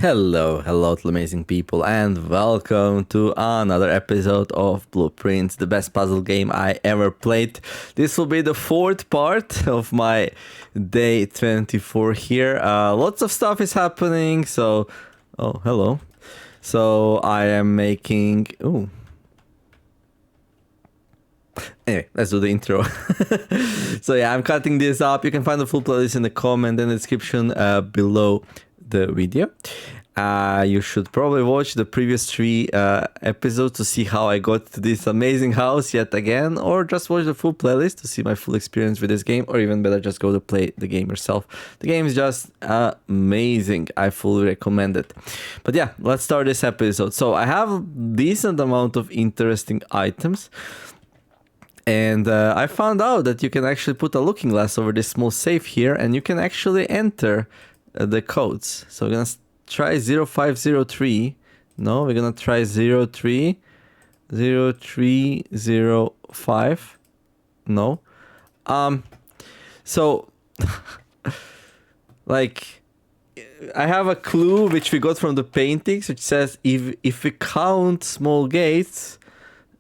Hello to amazing people, and welcome to another episode of Blueprints, the best puzzle game I ever played. This will be the fourth part of my day 24 here. Lots of stuff is happening, so... Oh, hello. So I am making... Ooh. Anyway, let's do the intro. So yeah, I'm cutting this up. You can find the full playlist in the comment and the description below the video. You should probably watch the previous three episodes to see how I got to this amazing house yet again, or just watch the full playlist to see my full experience with this game, or even better, just go to play the game yourself. The game is just amazing. I fully recommend it. But yeah, let's start this episode. So I have a decent amount of interesting items. And I found out that you can actually put a looking glass over this small safe here, and you can actually enter the codes. So we're gonna try 0503. No, we're gonna try 0305. No. So like I have a clue which we got from the paintings, which says if we count small gates,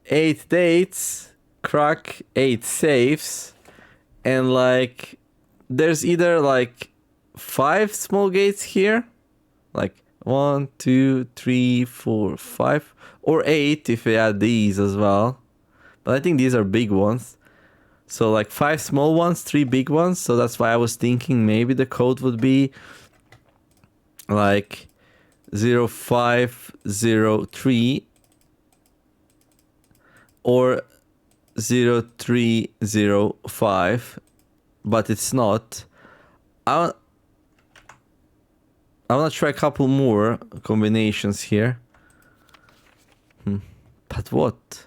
8 dates, crack 8 safes, and like there's either like 5 small gates here, like 1, 2, 3, 4, 5, or 8 if we add these as well. But I think these are big ones. So like 5 small ones, 3 big ones. So that's why I was thinking maybe the code would be like 0503 or 0305, but it's not. I want to try a couple more combinations here. But what?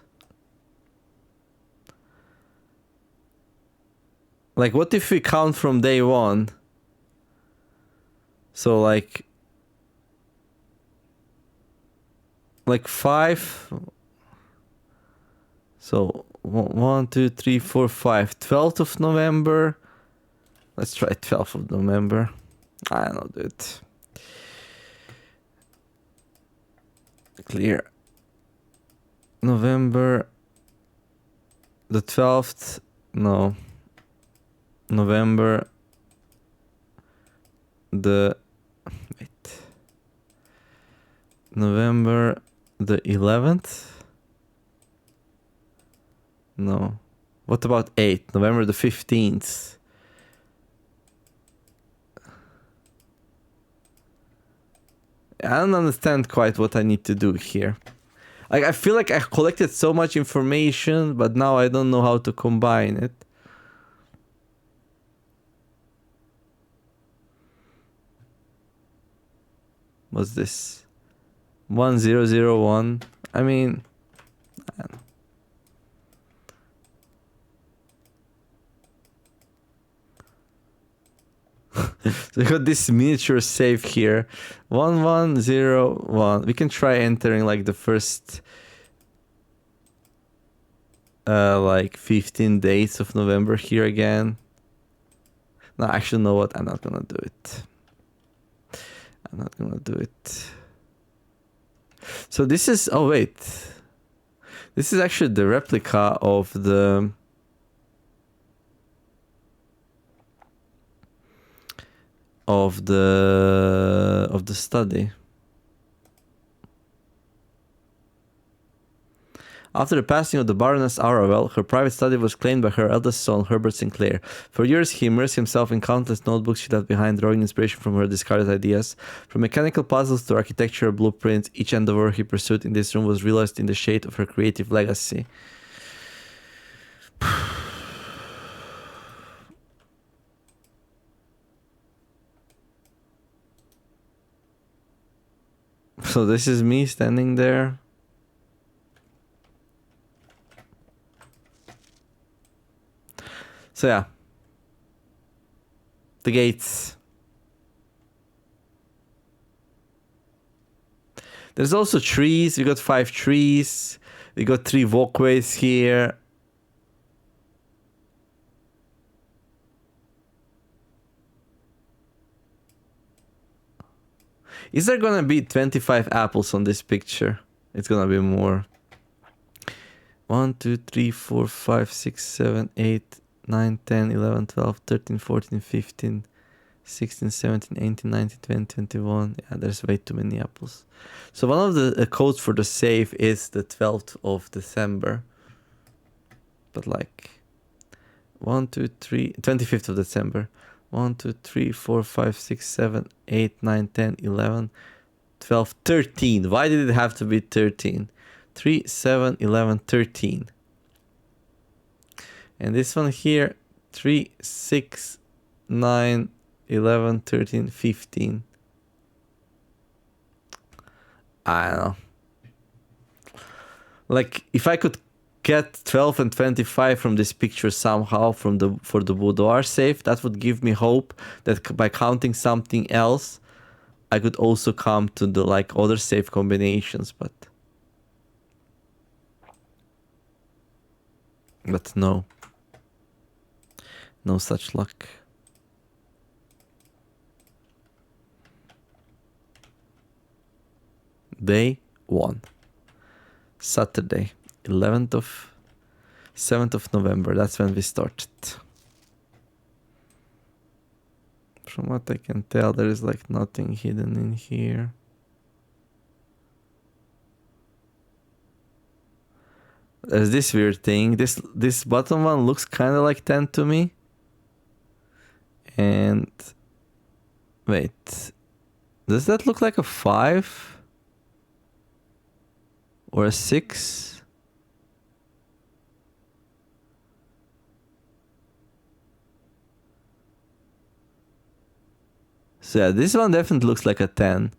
Like, what if we count from day one? So like 5. So 1, 2, 3, 4, 5. 12th of November. Let's try 12th of November. I don't know, dude. Clear. November the 12th. No. November the... Wait. November the 11th? No. What about 8? November the 15th? I don't understand quite what I need to do here. Like, I feel like I collected so much information, but now I don't know how to combine it. What's this? 1001. I mean... I don't know. So we got this miniature safe here. 1101. We can try entering like the first like 15 days of November here again. No, actually, know what? I'm not gonna do it. I'm not gonna do it. So this is... Oh, wait. This is actually the replica of the... Of the study. After the passing of the Baroness Arawell, her private study was claimed by her eldest son, Herbert Sinclair. For years, he immersed himself in countless notebooks she left behind, drawing inspiration from her discarded ideas. From mechanical puzzles to architectural blueprints, each endeavor he pursued in this room was realized in the shade of her creative legacy. So this is me standing there. So yeah. The gates. There's also trees. We got 5 trees. We got 3 walkways here. Is there gonna be 25 apples on this picture? It's gonna be more. 1, 2, 3, 4, 5, 6, 7, 8, 9, 10, 11, 12, 13, 14, 15, 16, 17, 18, 19, 20, 21. Yeah, there's way too many apples. So one of the codes for the save is the 12th of December. But like 1, 2, 3, 25th of December. 1, 2, 3, 4, 5, 6, 7, 8, 9, 10, 11, 12, 13. Why did it have to be 13? 3, 7, 11, 13. And this one here, 3, 6, 9, 11, 13, 15. I don't know. Like, if I could get 12 and 25 from this picture somehow for the boudoir safe, that would give me hope that by counting something else, I could also come to the like other safe combinations, but no. No such luck. Day 1. Saturday, 7th of November. That's when we started. From what I can tell, there is like nothing hidden in here. There's this weird thing. This bottom one looks kind of like 10 to me. And wait, does that look like a 5 or a 6? So yeah, this one definitely looks like a 10.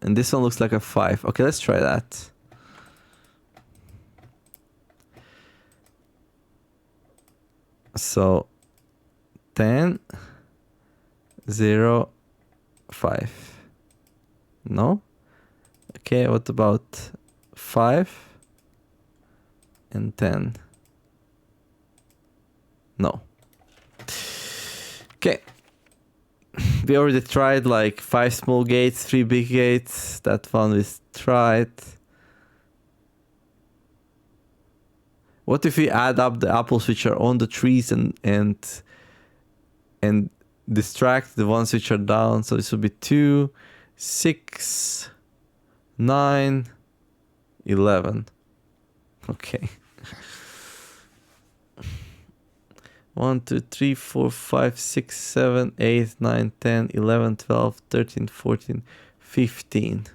And this one looks like a 5. Okay, let's try that. So 10, 0, 5. No? Okay, what about 5 and 10? No. Okay. We already tried like 5 small gates, 3 big gates. That one we tried. What if we add up the apples which are on the trees and distract the ones which are down? So this would be 2, 6, 9, 11. Okay. 1, 2, 3, 4, 5, 6, 7, 8, 9, 10, 11, 12, 13, 14, 15.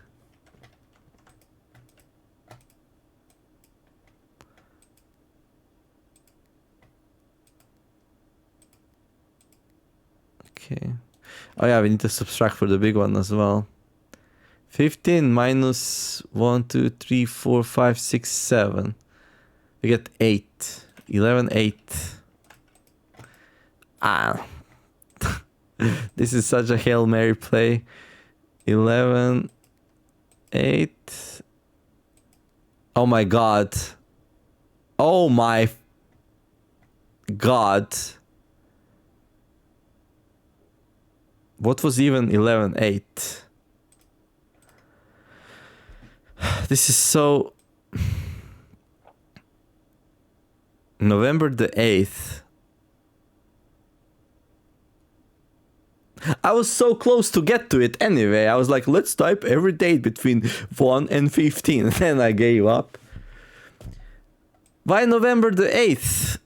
Okay. Oh yeah, we need to subtract for the big one as well. 15 minus 1, 2, 3, 4, 5, 6, 7. We get 8. 11, 8. Ah. This is such a Hail Mary play. 11, 8. Oh my god. Oh my god. What was even 11, 8? This is so... November the 8th. I was so close to get to it anyway. I was like, let's type every date between 1 and 15. And then I gave up. Why November the 8th?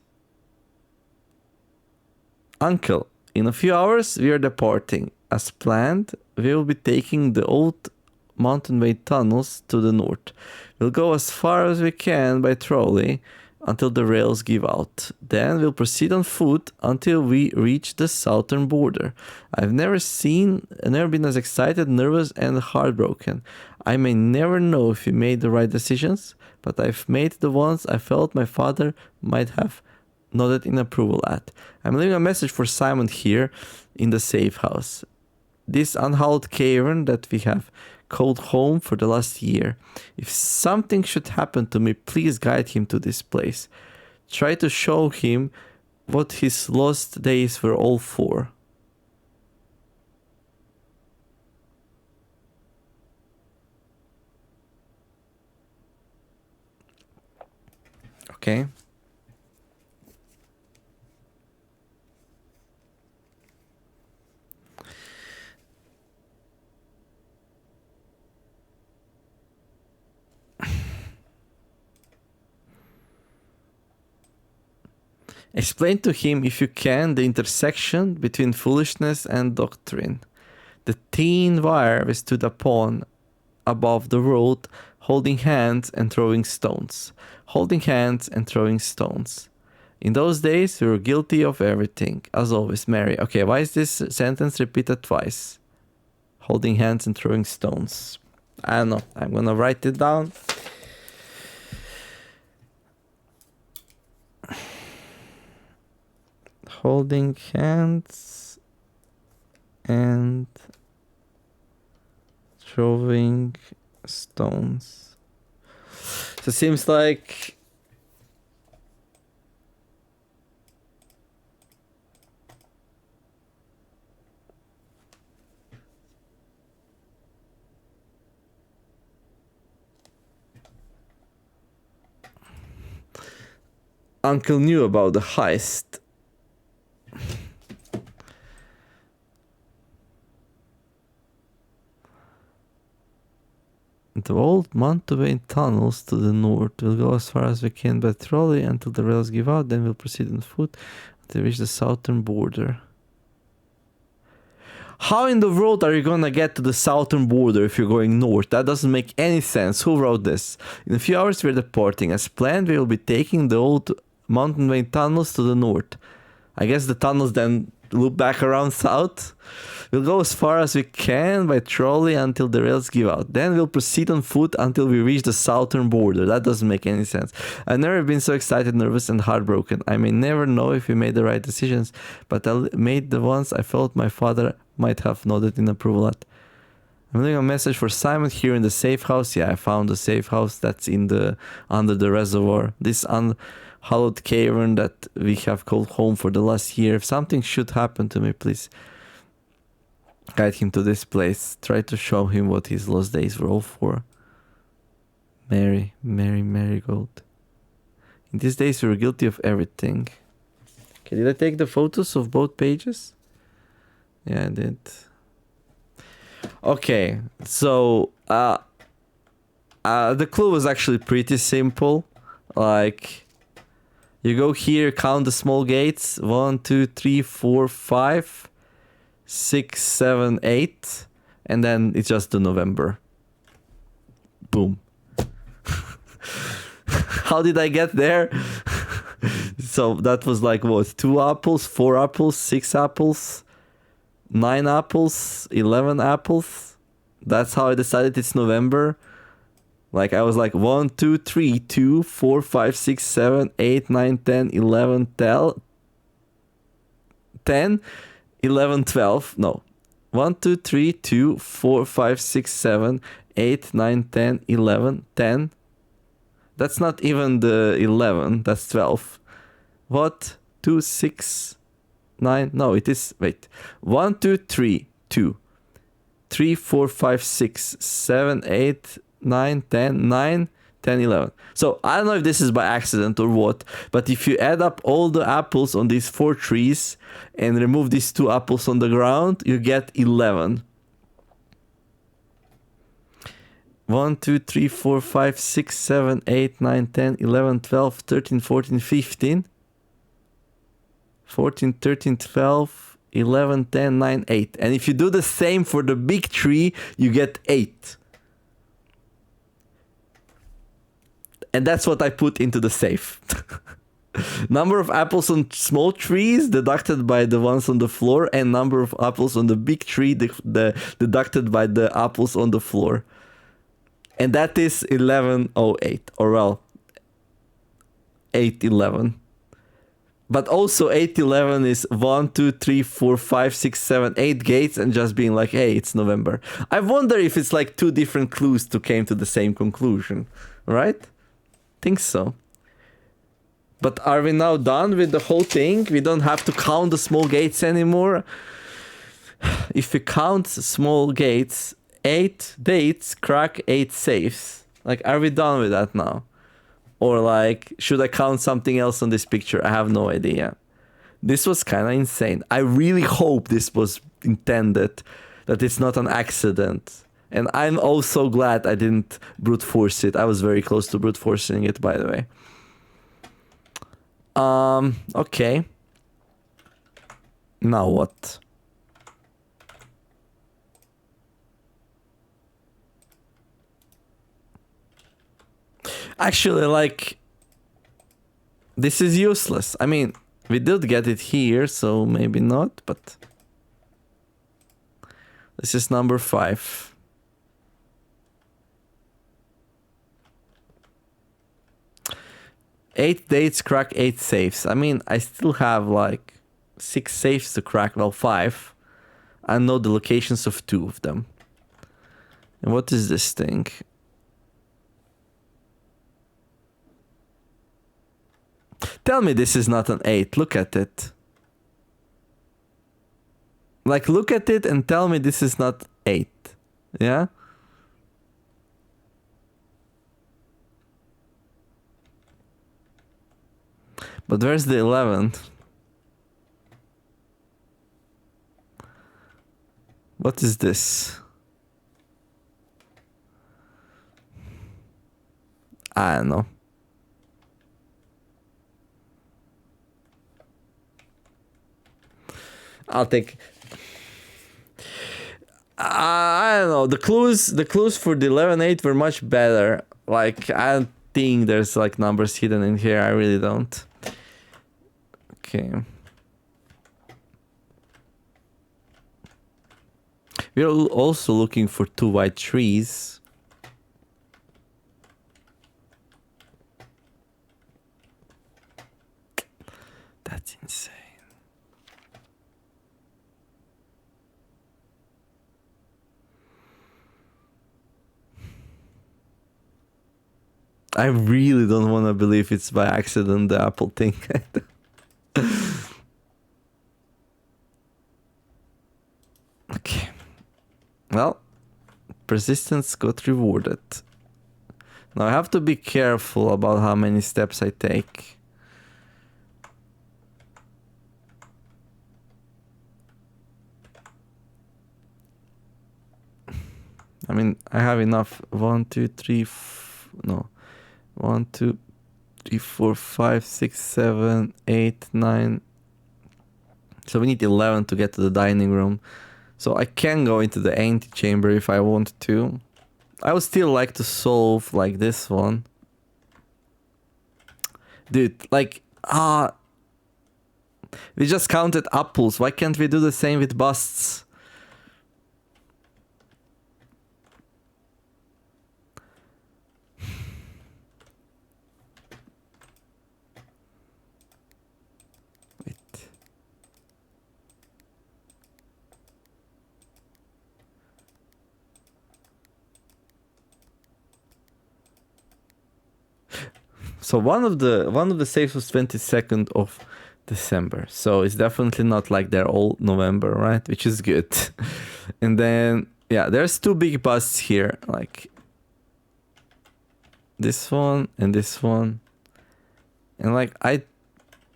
Uncle, in a few hours we are departing. As planned, we will be taking the old mountainway tunnels to the north. We'll go as far as we can by trolley until the rails give out. Then we'll proceed on foot until we reach the southern border. I've never been as excited, nervous, and heartbroken. I may never know if we made the right decisions, but I've made the ones I felt my father might have nodded in approval at. I'm leaving a message for Simon here in the safe house. This unhallowed cavern that we have called home for the last year. If something should happen to me, please guide him to this place. Try to show him what his lost days were all for. Okay. Explain to him, if you can, the intersection between foolishness and doctrine. The thin wire we stood upon above the road, holding hands and throwing stones. Holding hands and throwing stones. In those days, we were guilty of everything. As always, Mary. Okay, why is this sentence repeated twice? Holding hands and throwing stones. I don't know. I'm gonna write it down. Holding hands and throwing stones. So it seems like Uncle knew about the heist. The old Montaubain tunnels to the north will go as far as we can by trolley until the rails give out, then we'll proceed on foot until we reach the southern border. How in the world are you gonna get to the southern border if you're going north? That doesn't make any sense. Who wrote this? In a few hours we're departing. As planned, we will be taking the old Montaubain tunnels to the north. I guess the tunnels then loop back around south. We'll go as far as we can by trolley until the rails give out. Then we'll proceed on foot until we reach the southern border. That doesn't make any sense. I've never been so excited, nervous, and heartbroken. I may never know if we made the right decisions, but I made the ones I felt my father might have nodded in approval at. I'm leaving a message for Simon here in the safe house. Yeah, I found the safe house that's in the under the reservoir. This unhallowed cavern that we have called home for the last year. If something should happen to me, please guide him to this place. Try to show him what his lost days were all for. Mary, Mary, Marigold. In these days we were guilty of everything. Okay, did I take the photos of both pages? Yeah, I did. Okay, so the clue was actually pretty simple. Like, you go here, count the small gates. 1, 2, 3, 4, 5, 6, 7, 8, and then it's just the November. Boom. How did I get there? So that was like what? 2 apples, 4 apples, 6 apples, 9 apples, 11 apples. That's how I decided it's November. Like I was like 1, 2, 3, 2, 4, 5, 6, 7, 8, 9, 10, 11, 10, 11, 12. No. 1, 2, 3, 2, 4, 5, 6, 7, 8, 9, 10, 11, 10. That's not even the 11. That's 12. What? 2, 6, 9. No, it is. Wait. 1, 2, 3, 2, 3, 4, 5, 6, 7, 8, 9, 10, 9, 10, 11. So I don't know if this is by accident or what, but if you add up all the apples on these 4 trees and remove these 2 apples on the ground, you get 11. 1, 2, 3, 4, 5, 6, 7, 8, 9, 10, 11, 12, 13, 14, 15. 14, 13, 12, 11, 10, 9, 8. And if you do the same for the big tree, you get 8. And that's what I put into the safe. Number of apples on small trees deducted by the ones on the floor, and number of apples on the big tree deducted by the apples on the floor. And that is 1108, or well, 811. But also 811 is 1, 2, 3, 4, 5, 6, 7, 8 gates, and just being like, hey, it's November. I wonder if it's like 2 different clues to came to the same conclusion, right? Think so. But are we now done with the whole thing? We don't have to count the small gates anymore. If we count small gates, 8 dates crack 8 safes. Like, are we done with that now? Or like, should I count something else on this picture? I have no idea. This was kind of insane. I really hope this was intended, that it's not an accident. And I'm also glad I didn't brute force it. I was very close to brute forcing it, by the way. Okay. Now what? Actually, like, this is useless. I mean, we did get it here, so maybe not, but this is number 5. Eight dates, crack 8 safes. I mean, I still have like 6 safes to crack. Well, 5. I know the locations of 2 of them. And what is this thing? Tell me this is not an 8. Look at it. Like, look at it and tell me this is not 8. Yeah? But where's the 11? What is this? I don't know. I'll take. I don't know. The clues for the 11-8 were much better. Like, I don't think there's like numbers hidden in here. I really don't. Okay. We're also looking for 2 white trees. That's insane. I really don't want to believe it's by accident, the apple thing. Okay. Well, persistence got rewarded. Now I have to be careful about how many steps I take. I mean, I have enough. 1, 2, 3, no. 1, 2, 3, 4, 5, 6, 7, 8, 9. So we need 11 to get to the dining room. So I can go into the antechamber if I want to. I would still like to solve like this one. Dude, like, we just counted apples. Why can't we do the same with busts? So one of the saves was 22nd of December. So it's definitely not like they're all November, right? Which is good. And then yeah, there's 2 big busts here, like this one and this one. And like I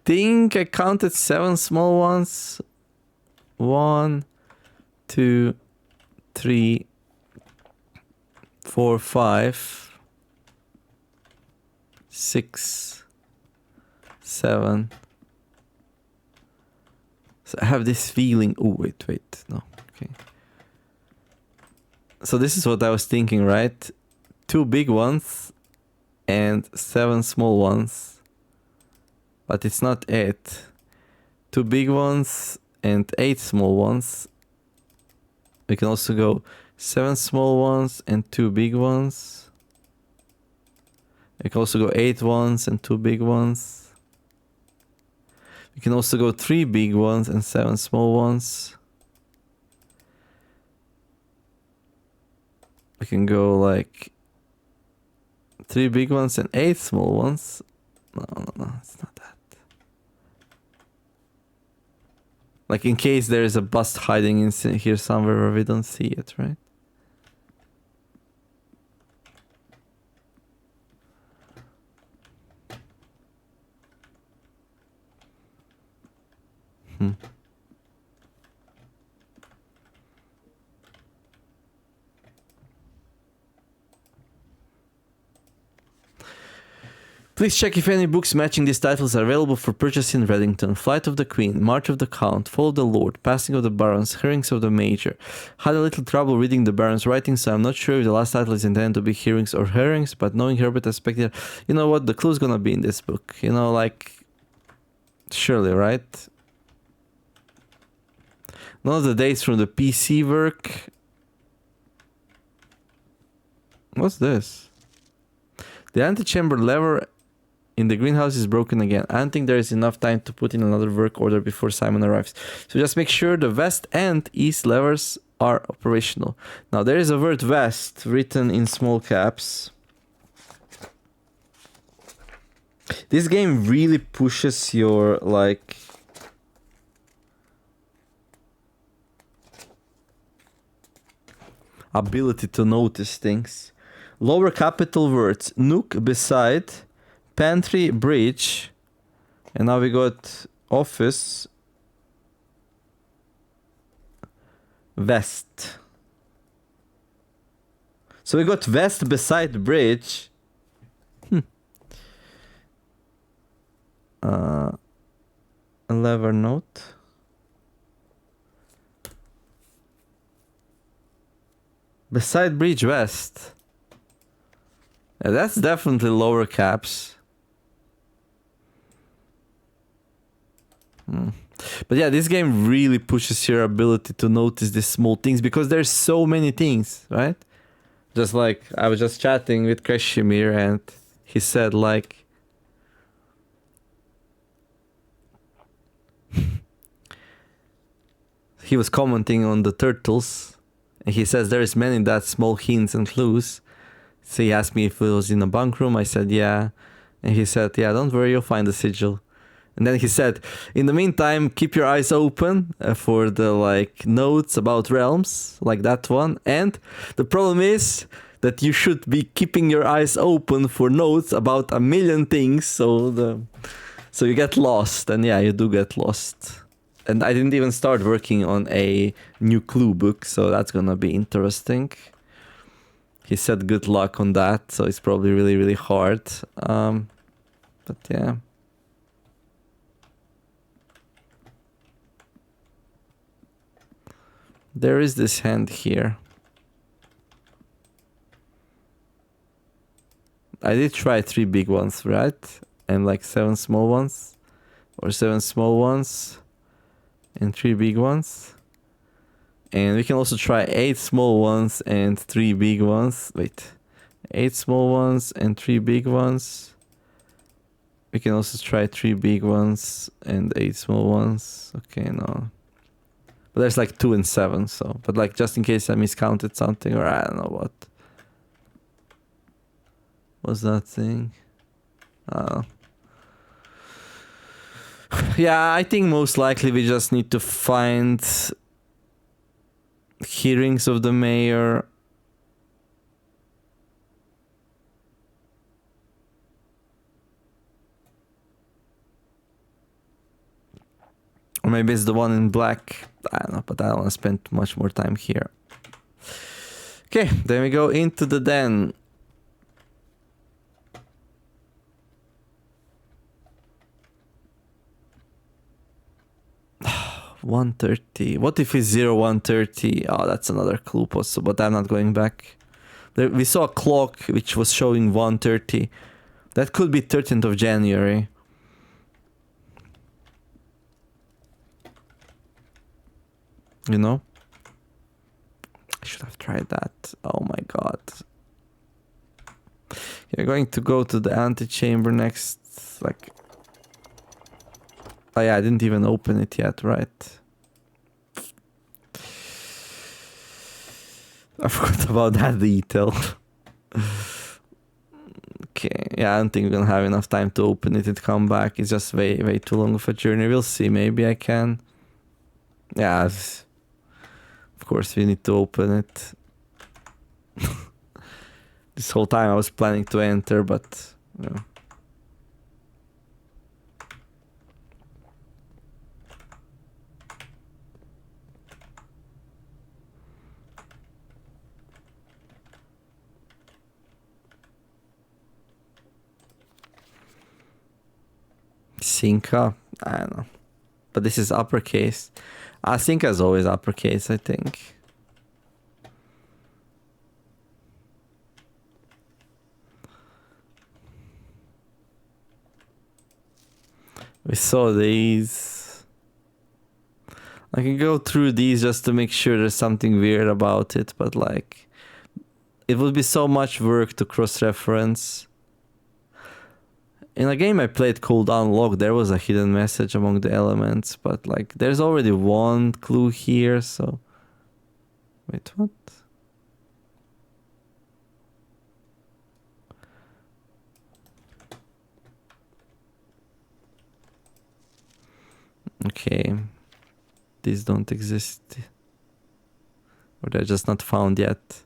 think I counted 7 small ones. 1, 2, 3, 4, 5. 6, 7. So I have this feeling. Oh, wait, no. Okay. So this is what I was thinking, right? 2 big ones and 7 small ones. But it's not 8. 2 big ones and 8 small ones. We can also go 7 small ones and 2 big ones. We can also go 8 ones and 2 big ones. We can also go 3 big ones and 7 small ones. We can go like 3 big ones and 8 small ones. No, it's not that. Like in case there is a bust hiding in here somewhere where we don't see it, right? Please check if any books matching these titles are available for purchase in Reddington. Flight of the Queen, March of the Count, Fall of the Lord, Passing of the Barons, Hearings of the Major. Had a little trouble reading the Baron's writing, so I'm not sure if the last title is intended to be Hearings or Hearings, but knowing Herbert as Spectre, you know what, the clue's gonna be in this book. You know, like, surely, right? None of the dates from the PC work. What's this? The antechamber lever in the greenhouse is broken again. I don't think there is enough time to put in another work order before Simon arrives. So just make sure the west and east levers are operational. Now there is a word west written in small caps. This game really pushes your, like, ability to notice things. Lower capital words: nook, beside, pantry, bridge, and now we got office, west. So we got west beside bridge. A lever note. Beside bridge west. Yeah, that's definitely lower caps. But yeah, this game really pushes your ability to notice these small things because there's so many things, right? Just like I was just chatting with Kreshimir and he said, like, he was commenting on the turtles and he says there is many that small hints and clues. So he asked me if it was in a bunk room. I said, yeah. And he said, yeah, don't worry, you'll find the sigil. And then he said, in the meantime, keep your eyes open for the, like, notes about realms, like that one. And the problem is that you should be keeping your eyes open for notes about a million things. So you get lost. And yeah, you do get lost. And I didn't even start working on a new clue book. So that's going to be interesting. He said good luck on that, so it's probably really, really hard. But yeah. There is this hand here. I did try 3 big ones, right? And like 7 small ones. Or 7 small ones. And 3 big ones. And we can also try 8 small ones and 3 big ones. Wait. 8 small ones and 3 big ones. We can also try 3 big ones and 8 small ones. Okay, no. But there's like 2 and 7, so. But like just in case I miscounted something or I don't know what. What's that thing? Yeah, I think most likely we just need to find hearings of the mayor. Or maybe it's the one in black. I don't know, but I don't want to spend much more time here. Okay, then we go into the den. $130. What if it's 0130? Oh, that's another clue possible, but I'm not going back. There, we saw a clock which was showing 130. That could be 13th of January. You know? I should have tried that. Oh my god. You're going to go to the antechamber next, like... Oh yeah, I didn't even open it yet, right? I forgot about that detail. Okay, yeah, I don't think we're gonna have enough time to open it and come back. It's just way, way too long of a journey. We'll see, maybe I can. Yeah, of course we need to open it. This whole time I was planning to enter, but... You know. Cinca, I don't know. But this is uppercase. Cinca is always uppercase, I think. We saw these. I can go through these just to make sure there's something weird about it, but like, it would be so much work to cross-reference. In a game I played called Unlock, there was a hidden message among the elements, but like, there's already one clue here, so... Wait, what? Okay. These don't exist. Or they're just not found yet.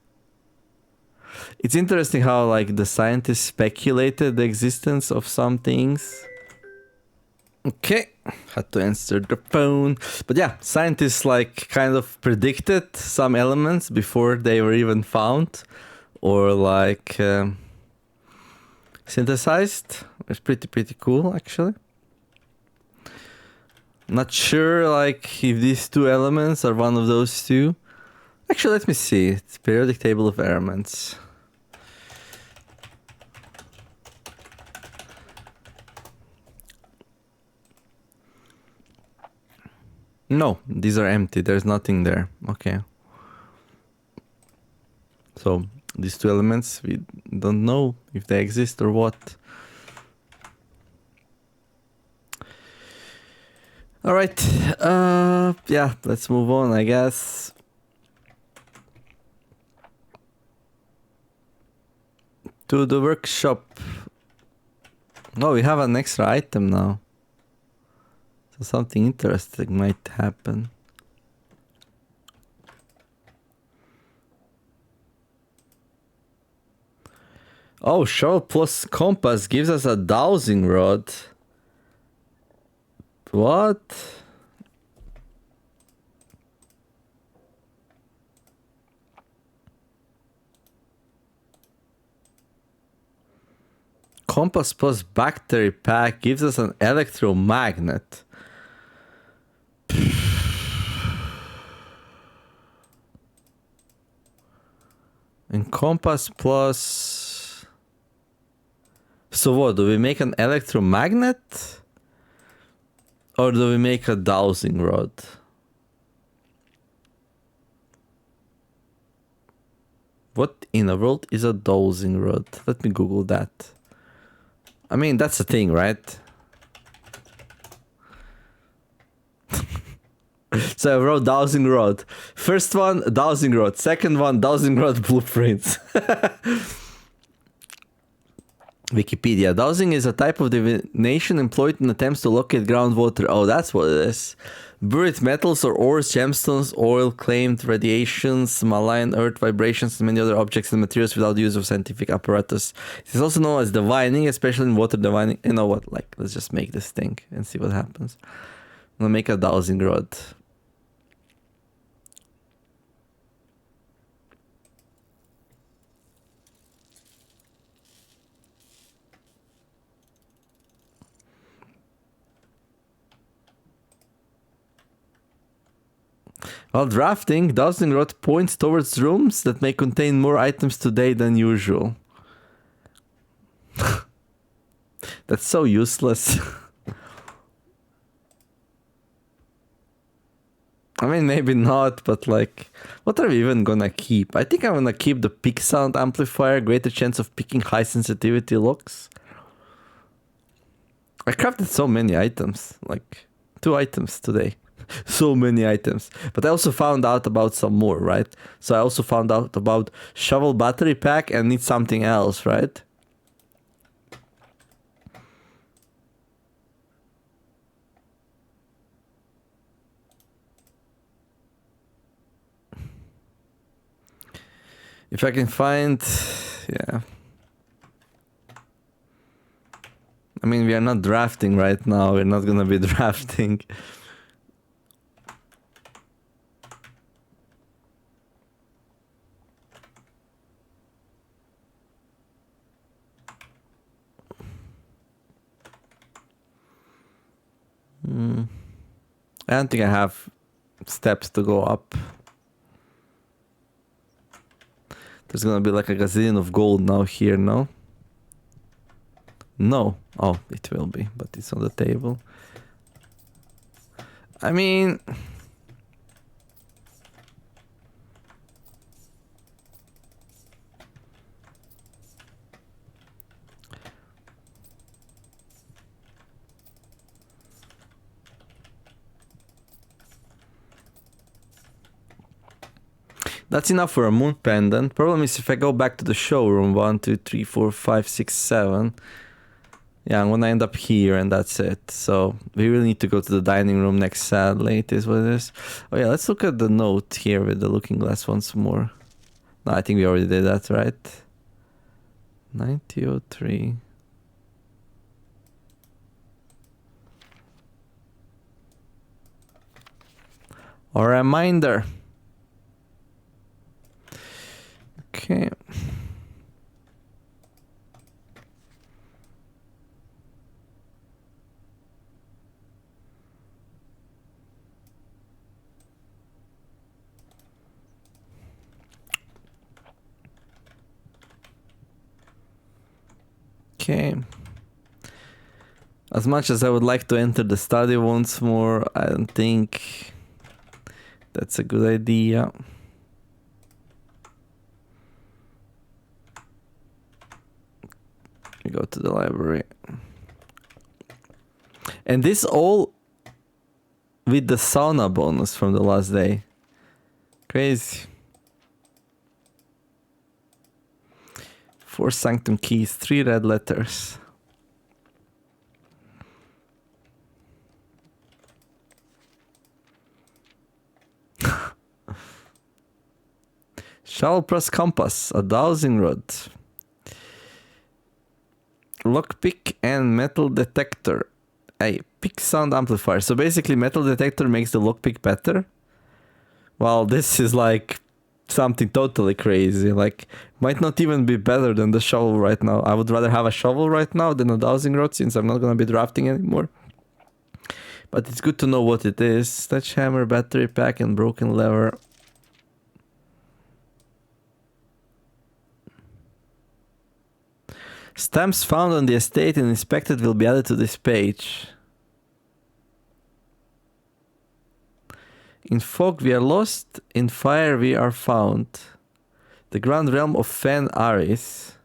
It's interesting how like the scientists speculated the existence of some things. Okay, had to answer the phone. But yeah, scientists like kind of predicted some elements before they were even found. Or like synthesized. It's pretty cool actually. Not sure like if these two elements are one of those two. Actually, let me see. It's periodic table of elements. No, these are empty. There's nothing there. Okay. So these two elements, we don't know if they exist or what. All right. Yeah, let's move on, I guess. To the workshop. Oh, we have an extra item now. So something interesting might happen. Oh, shovel plus compass gives us a dowsing rod. What? Compass plus battery pack gives us an electromagnet. And compass plus... So what, do we make an electromagnet? Or do we make a dowsing rod? What in the world is a dowsing rod? Let me Google that. I mean, that's a thing, right? So I wrote dowsing rod. First one, dowsing rod. Second one, dowsing rod blueprints. Wikipedia. Dowsing is a type of divination employed in attempts to locate groundwater. Oh, that's what it is. Buried metals or ores, gemstones, oil, claimed radiations, malign earth vibrations, and many other objects and materials without use of scientific apparatus. It is also known as divining, especially in water divining. You know what? Like, let's just make this thing and see what happens. I'm gonna make a dowsing rod. While drafting, dowsing rod points towards rooms that may contain more items today than usual. That's so useless. I mean, maybe not, but like, what are we even gonna keep? I think I'm gonna keep the pick sound amplifier, greater chance of picking high sensitivity locks. I crafted so many items, like 2 items today. So many items. But I also found out about some more, right? So I also found out about shovel battery pack and need something else, right? If I can find... Yeah. I mean, we are not drafting right now. We're not gonna be drafting. I don't think I have steps to go up. There's gonna be like a gazillion of gold now here, no? No. Oh, it will be, but it's on the table. I mean... That's enough for a moon pendant. Problem is if I go back to the showroom, 1, 2, 3, 4, 5, 6, 7. Yeah, I'm gonna end up here and that's it. So we really need to go to the dining room next, sadly. It is what it is. Oh yeah, let's look at the note here with the looking glass once more. No, I think we already did that, right? 9003. A reminder. Okay. Okay. As much as I would like to enter the study once more, I don't think that's a good idea. We go to the library. And this all with the sauna bonus from the last day. Crazy. 4 sanctum keys, 3 red letters. Shovel press compass, a dowsing rod. Lockpick and metal detector. A pick sound amplifier. So basically metal detector makes the lockpick better. Well, this is like something totally crazy. Like, might not even be better than the shovel right now. I would rather have a shovel right now than a dowsing rod since I'm not gonna be drafting anymore. But it's good to know what it is. Sledgehammer, battery pack, and broken lever. Stamps found on the estate and inspected will be added to this page. In fog we are lost, in fire we are found. The grand realm of Fen Aris.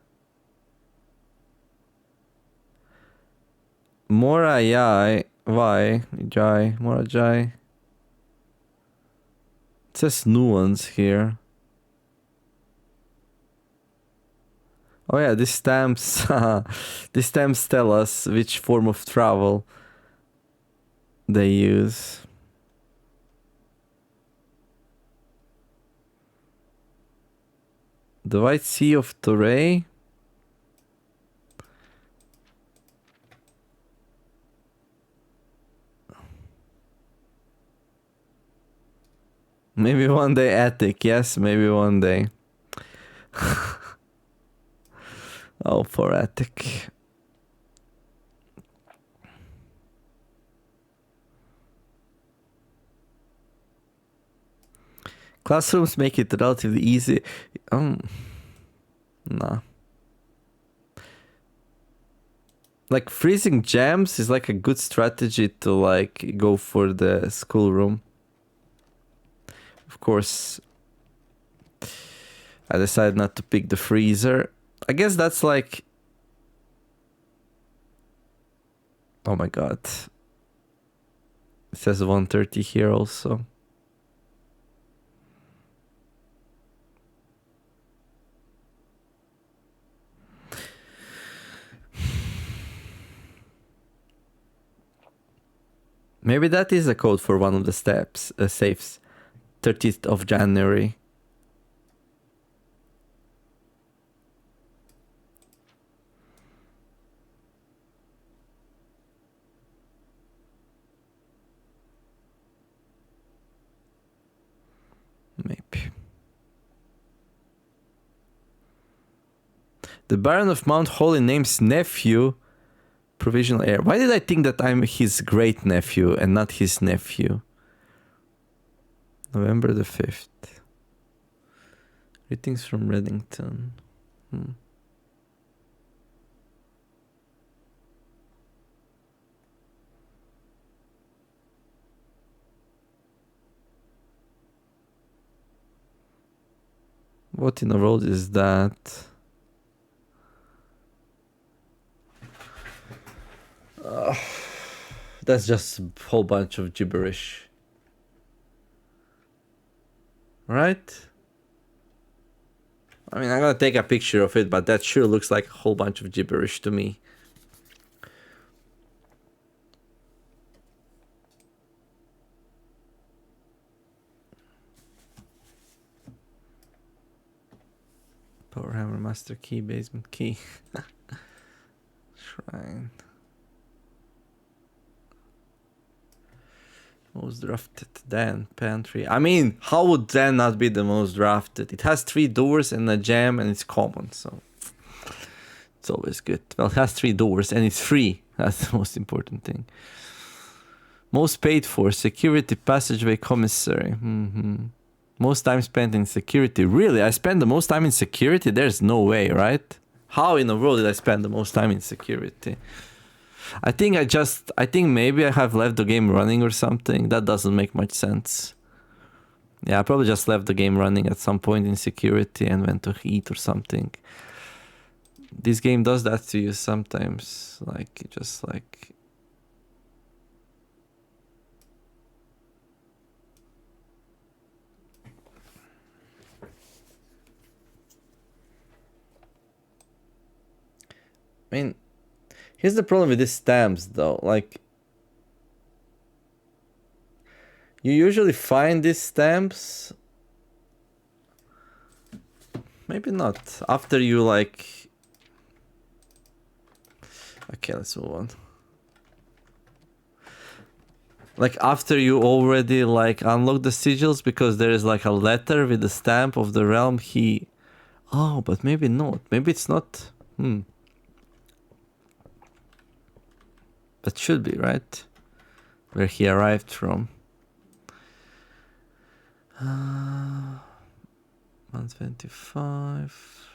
Mora Yai, Jai, Mora Jai. It says nuance here. Oh yeah, these stamps, these stamps tell us which form of travel they use. The White Sea of Toray. Maybe one day Attic, yes, maybe one day. Oh, poor Attic. Classrooms make it relatively easy. Nah. Like freezing jams is like a good strategy to like go for the schoolroom. Of course, I decided not to pick the freezer. I guess that's like... Oh my god. It says 130 here also. Maybe that is a code for one of the safes. 30th of January. Maybe. The Baron of Mount Holy Name's nephew provisional heir. Why did I think that I'm his great nephew and not his nephew? November the 5th. Greetings from Reddington. What in the world is that? That's just a whole bunch of gibberish. Right? I mean, I'm gonna take a picture of it, but that sure looks like a whole bunch of gibberish to me. Power hammer, master key, basement key. Shrine. Most drafted Dan pantry. I mean, how would Dan not be the most drafted? It has 3 doors and a gem, and it's common, so it's always good. Well, it has 3 doors and it's free. That's the most important thing. Most paid for security, passageway, commissary. Most time spent in security. Really? I spend the most time in security? There's no way, right? How in the world did I spend the most time in security? I think maybe I have left the game running or something. That doesn't make much sense. Yeah, I probably just left the game running at some point in security and went to eat or something. This game does that to you sometimes. Like, just like... I mean, here's the problem with these stamps though. Like, you usually find these stamps... Maybe not. After you like... Okay, let's move on. Like after you already like unlock the sigils, because there is like a letter with the stamp of the realm he... Oh, but maybe not. Maybe it's not... That should be, right? Where he arrived from. 125.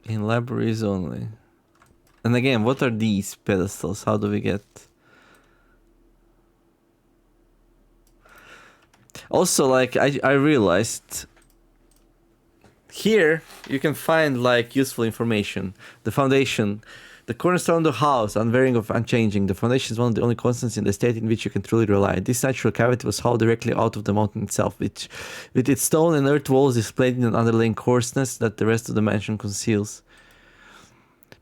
In libraries only. And again, what are these pedestals? How do we get... Also, like, I realized... Here, you can find, like, useful information. The foundation. The cornerstone of the house, unvarying of unchanging. The foundation is one of the only constants in the state in which you can truly rely. This natural cavity was hauled directly out of the mountain itself, which, with its stone and earth walls displayed in an underlying coarseness that the rest of the mansion conceals.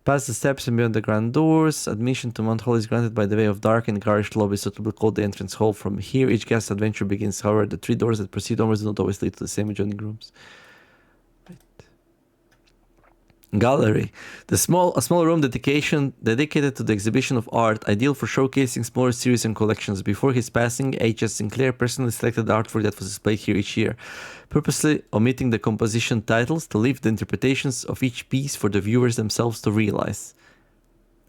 Past the steps and beyond the grand doors, admission to Mount Hall is granted by the way of dark and garish lobby, suitably called the entrance hall. From here, each guest's adventure begins. However, the 3 doors that proceed onwards do not always lead to the same adjoining rooms. Gallery. A small room dedicated to the exhibition of art, ideal for showcasing smaller series and collections. Before his passing, H.S. Sinclair personally selected the artwork that was displayed here each year, purposely omitting the composition titles to leave the interpretations of each piece for the viewers themselves to realize.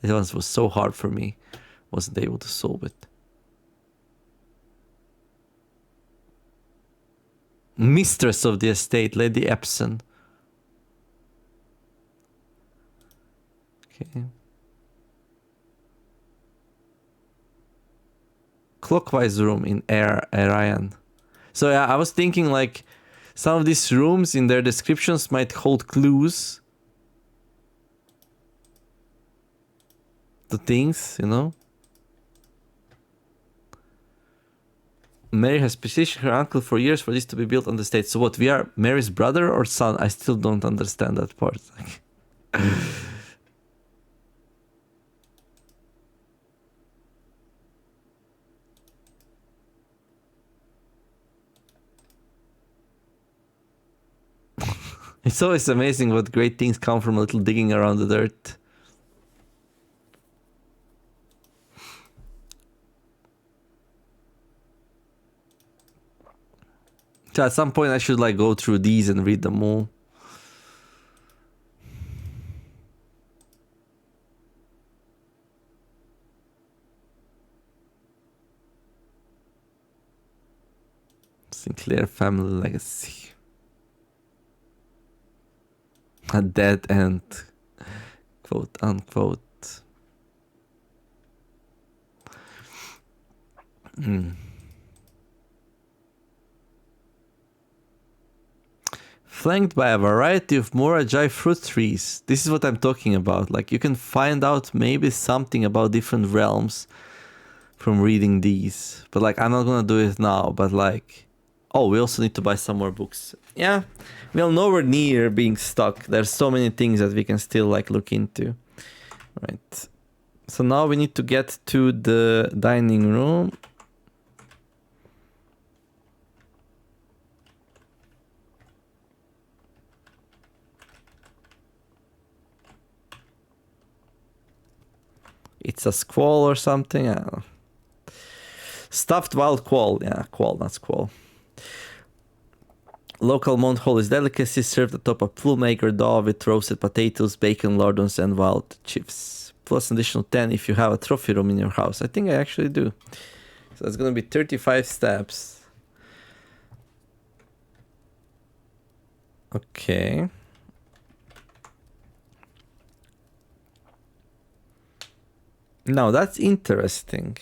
This one was so hard for me. Wasn't able to solve it. Mistress of the estate, Lady Epson. Okay. Clockwise room in Arian. So yeah, I was thinking like some of these rooms in their descriptions might hold clues to things, you know. Mary has petitioned her uncle for years for this to be built on the estate. So what, we are Mary's brother or son? I still don't understand that part. It's always amazing what great things come from a little digging around the dirt. So at some point I should like go through these and read them all. Sinclair family legacy. A dead end. Quote unquote. Flanked by a variety of more agile fruit trees. This is what I'm talking about. Like you can find out maybe something about different realms from reading these. But like I'm not gonna do it now, but like, oh, we also need to buy some more books. Yeah, we're nowhere near being stuck. There's so many things that we can still like look into. Right. So now we need to get to the dining room. It's a squall or something. I don't know. Stuffed wild quail. Yeah, quail, not squall. Local Mount Hollis delicacy served atop a plum-maker dough with roasted potatoes, bacon, lardons, and wild chives. Plus an additional 10 if you have a trophy room in your house. I think I actually do. So it's gonna be 35 steps. Okay. Now that's interesting.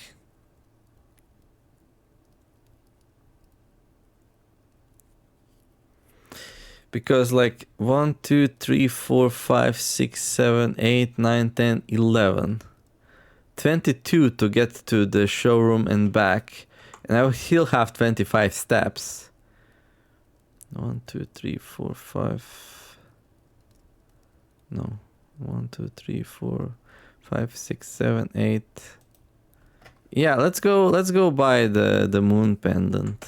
Because like 1, 2, 3, 4, 5, 6, 7, 8, 9, 10, 11. 22 to get to the showroom and back. And I will still have 25 steps. 1, 2, 3, 4, 5. No. 1, 2, 3, 4, 5, 6, 7, 8. Yeah, let's go buy the moon pendant.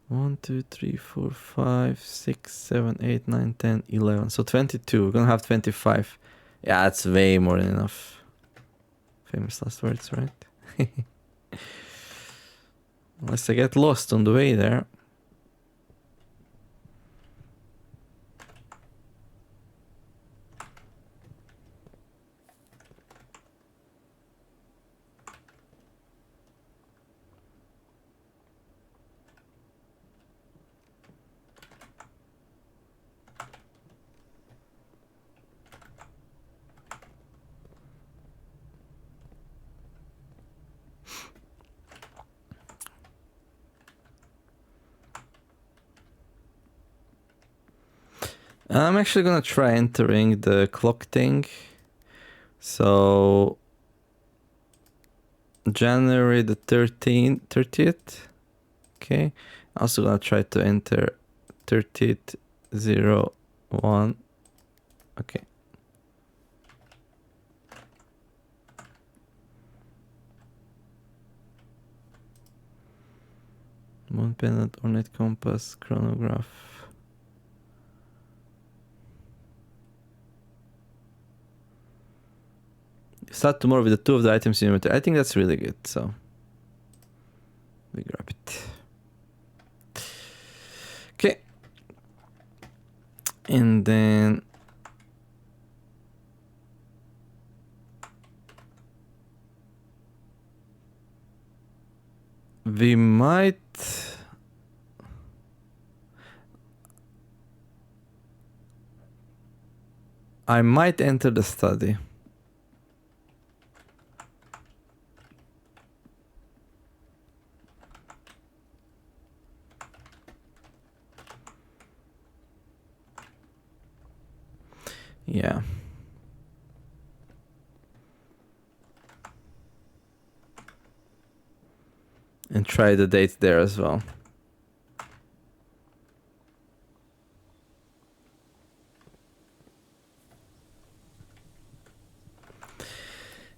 One, 2, 3, 4, 5, 6, 7, 8, 9, 10, 11. So 22. We're gonna have 25. Yeah, that's way more than enough. Famous last words, right? Unless I get lost on the way there. I'm actually gonna try entering the clock thing. So January the 30th. Okay. Also gonna try to enter 30th 01. Okay. Moon pendant, ornate compass, chronograph. Start tomorrow with the 2 of the items in inventory. I think that's really good, so we grab it. Okay. And then we might I might enter the study. Yeah. And try the date there as well.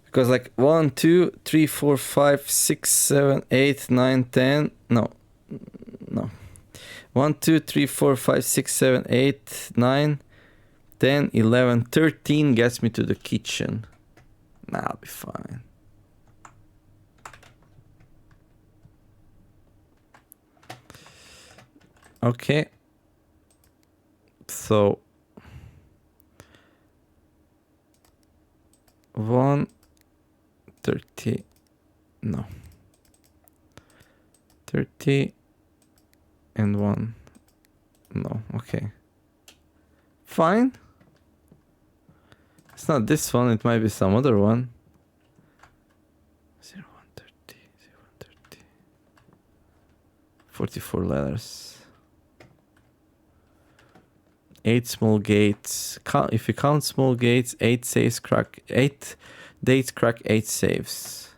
Because like 1, 2, 3, 4, 5, 6, 7, 8, 9, 10. No. 1, 2, 3, 4, 5, 6, 7, 8, 9. 10, 11, 13 gets me to the kitchen. Nah, I'll be fine. Okay. So 130. No. 30 and 1. No, okay. Fine. It's not this one, it might be some other one. 0130, 0130. 44 letters. 8 small gates. If you count small gates, 8 saves crack. 8 dates crack 8 saves.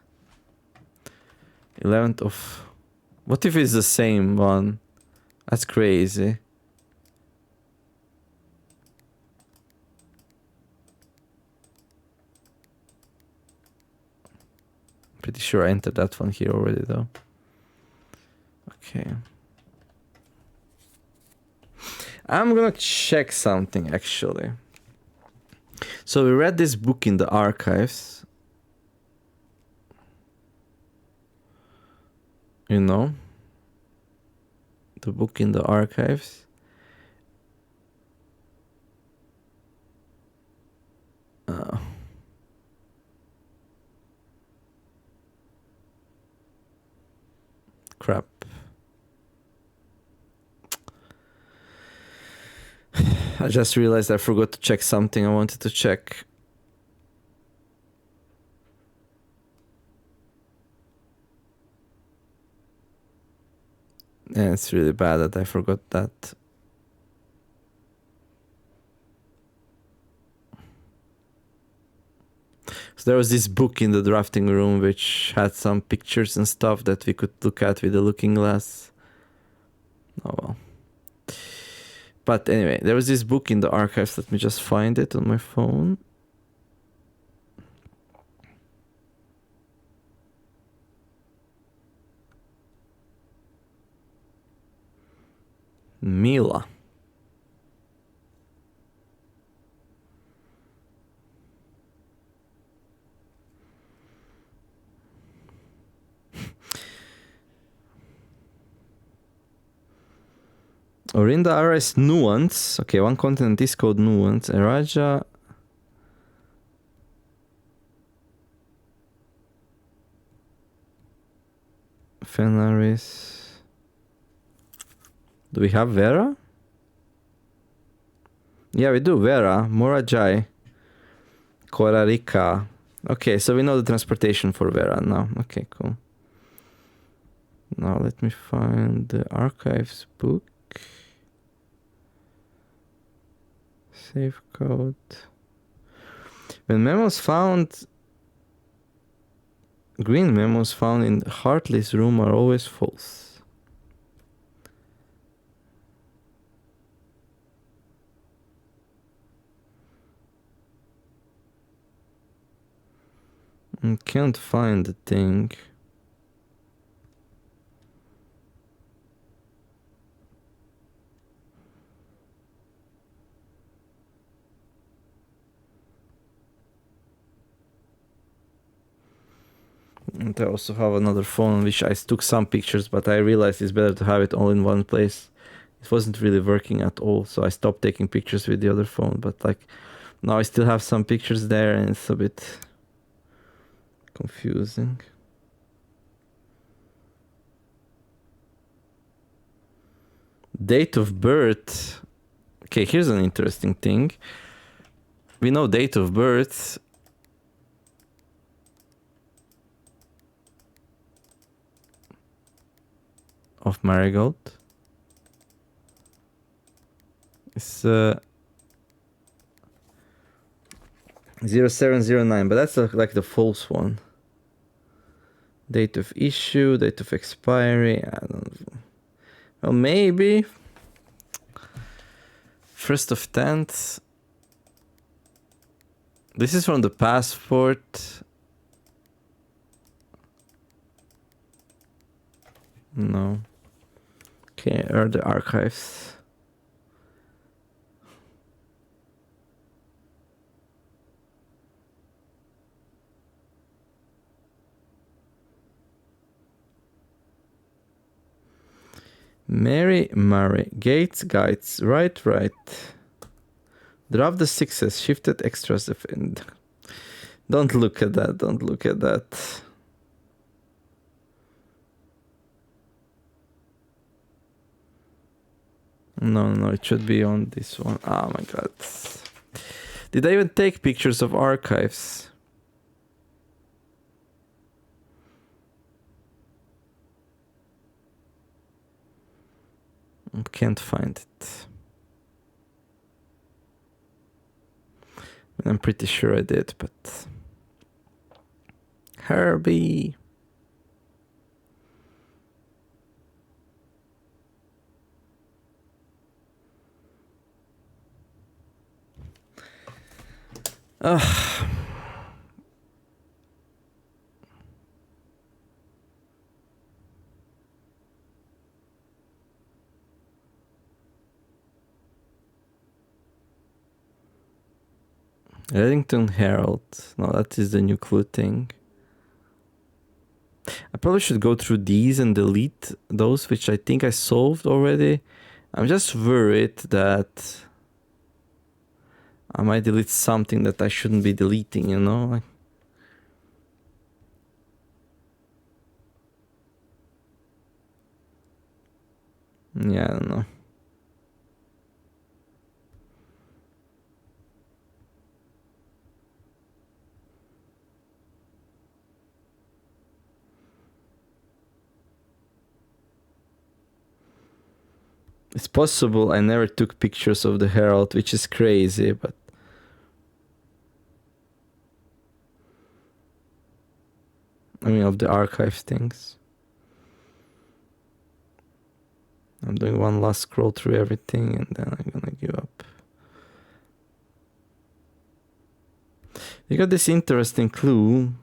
11th of... What if it's the same one? That's crazy. Pretty sure I entered that one here already though. Okay. I'm gonna check something actually. So we read this book in the archives. You know? The book in the archives. Crap. I just realized I forgot to check something I wanted to check. And it's really bad that I forgot that. So there was this book in the drafting room which had some pictures and stuff that we could look at with a looking glass. Oh well. But anyway, there was this book in the archives. Let me just find it on my phone. Mila. Orinda RS Nuance. Okay, one continent is called Nuance. Eraja. Fenaris. Do we have Vera? Yeah, we do. Vera. Morajai. Korarika. Okay, so we know the transportation for Vera now. Okay, cool. Now let me find the archives book. Save code. When memos found... Green memos found in Hartley's room are always false. I can't find the thing. And I also have another phone on which I took some pictures, but I realized it's better to have it all in one place. It wasn't really working at all, so I stopped taking pictures with the other phone. But like now I still have some pictures there and it's a bit confusing. Date of birth. Okay, here's an interesting thing. We know date of birth. Of Marigold. It's 0709, but that's like the false one. Date of issue, date of expiry. I don't know. Well, maybe 1st of 10th. This is from the passport. No. Okay, are the archives. Mary. Gates, guides. Right. Drop the sixes. Shifted extras. Defend. Don't look at that. No, it should be on this one. Oh my god. Did I even take pictures of archives? Can't find it. I'm pretty sure I did, but... Herbie... Ugh. Reddington Herald. No, that is the new clue thing. I probably should go through these and delete those which I think I solved already. I'm just worried that I might delete something that I shouldn't be deleting, you know? Yeah, I don't know. It's possible I never took pictures of the Herald, which is crazy, but... I mean, of the archive things. I'm doing one last scroll through everything and then I'm gonna give up. You got this interesting clue.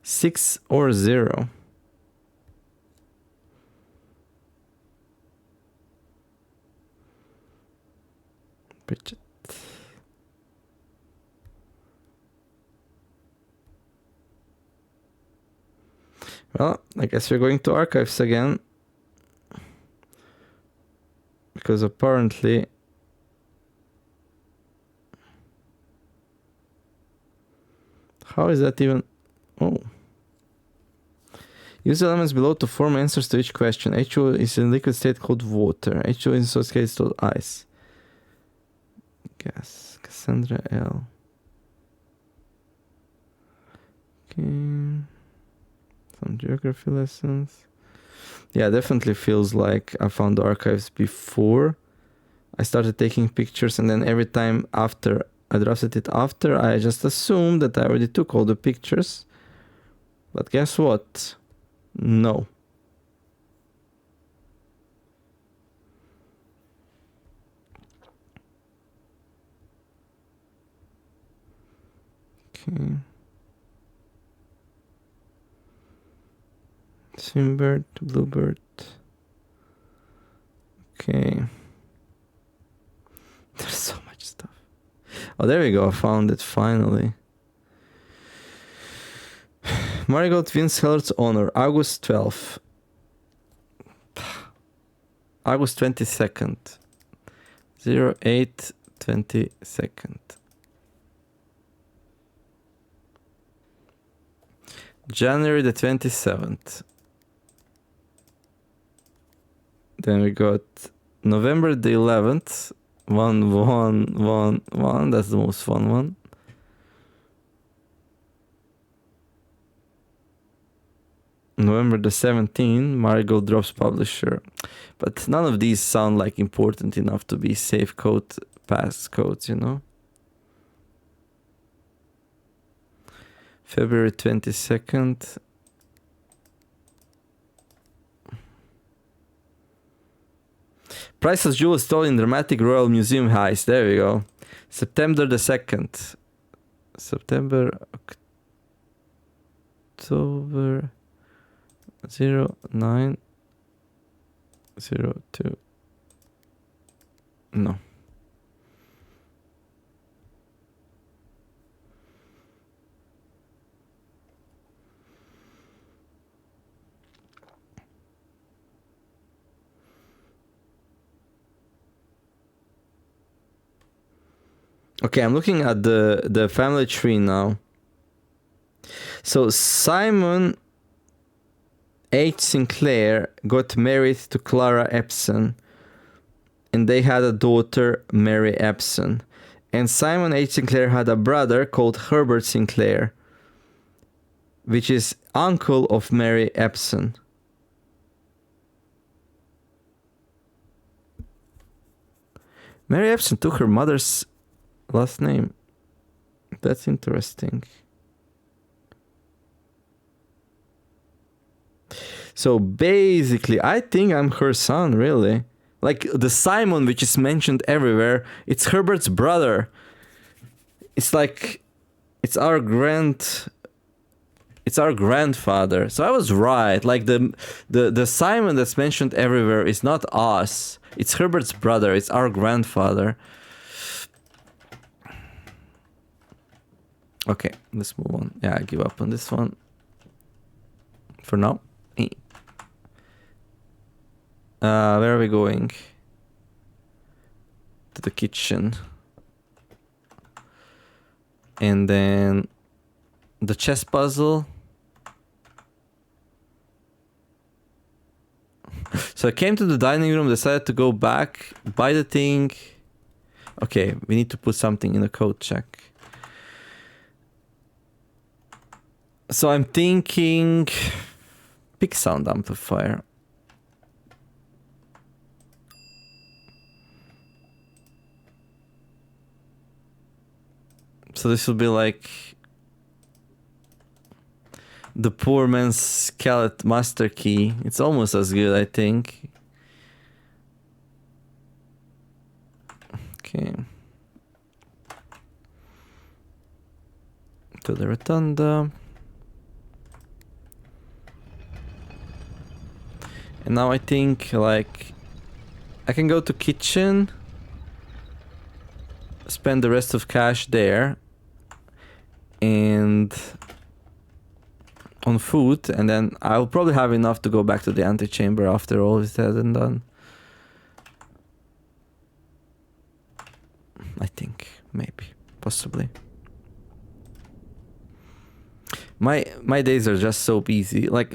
6 or 0. Bridget. Well, I guess we're going to archives again. Because apparently... How is that even... Oh. Use the elements below to form answers to each question. H2O is in liquid state called water. H2O is in solid state called ice. Gas. Cassandra L. Okay. Some geography lessons. Yeah, definitely feels like I found the archives before I started taking pictures, and then every time after I drafted it after, I just assumed that I already took all the pictures. But guess what? No. Okay. Swimbird, bluebird. Okay. There's so much stuff. Oh, there we go. I found it finally. Marigold wins Heller's honor. August 12th. August 22nd. 08 22nd. January the 27th. Then we got November the 11th. 1. That's the most fun one. November the 17th, Marigold drops publisher. But none of these sound like important enough to be safe code passcodes, you know? February 22nd. Priceless jewels stolen in dramatic Royal Museum heist. There we go. September the 2nd. September, October 0902. No. Okay, I'm looking at the family tree now. So Simon H. Sinclair got married to Clara Epson, and they had a daughter, Mary Epson. And Simon H. Sinclair had a brother called Herbert Sinclair, which is uncle of Mary Epson. Mary Epson took her mother's last name. That's interesting. So basically, I think I'm her son, really. Like the Simon, which is mentioned everywhere, it's Herbert's brother. It's like, it's our grandfather. So I was right. Like the Simon that's mentioned everywhere is not us. It's Herbert's brother. It's our grandfather. Okay, let's move on. Yeah, I give up on this one for now. Where are we going? To the kitchen. And then the chess puzzle. So I came to the dining room, decided to go back, buy the thing. Okay, we need to put something in the code check. So I'm thinking big sound amplifier. So this will be like the poor man's Skelet master key. It's almost as good, I think. Okay. To the rotunda. And now I think like I can go to kitchen, spend the rest of cash there, and on food, and then I'll probably have enough to go back to the antechamber after all is said and done. I think, maybe, possibly. My days are just so busy. Like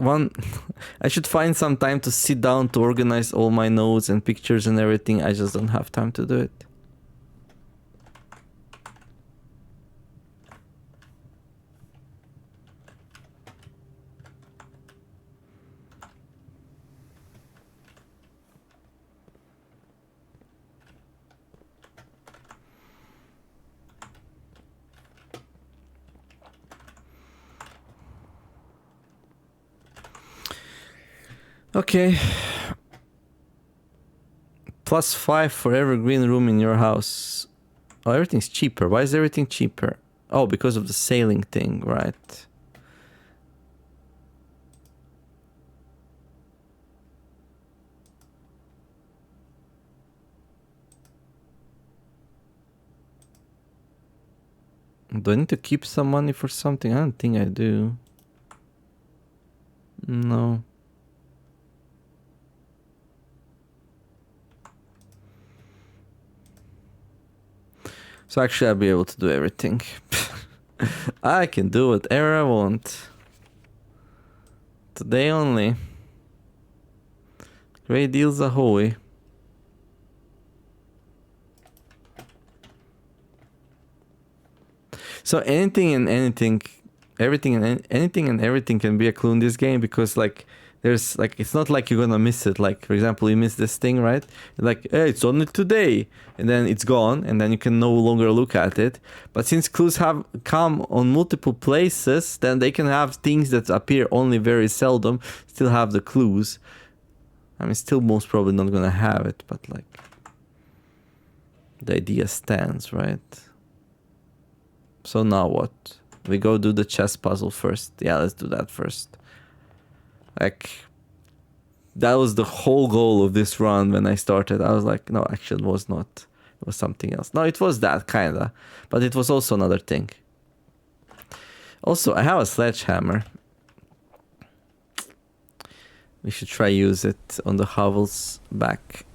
I should find some time to sit down to organize all my notes and pictures and everything. I just don't have time to do it. Okay. +5 for every green room in your house. Oh, everything's cheaper. Why is everything cheaper? Oh, because of the sailing thing, right? Do I need to keep some money for something? I don't think I do. No. So actually I'll be able to do everything. I can do whatever I want. Today only. Great deals ahoy. So anything and anything, everything and anything and everything can be a clue in this game, because like there's like, it's not like you're gonna miss it. Like for example, you miss this thing, right? Like, hey, it's only today, and then it's gone, and then you can no longer look at it. But since clues have come on multiple places, then they can have things that appear only very seldom still have the clues. I mean, still most probably not gonna have it, but like the idea stands, right? So now what? We go do the chess puzzle first. Yeah, let's do that first. Like, that was the whole goal of this run when I started. I was like, no, actually it was not. It was something else. No, it was that, kinda. But it was also another thing. Also, I have a sledgehammer. We should try use it on the hovel's back.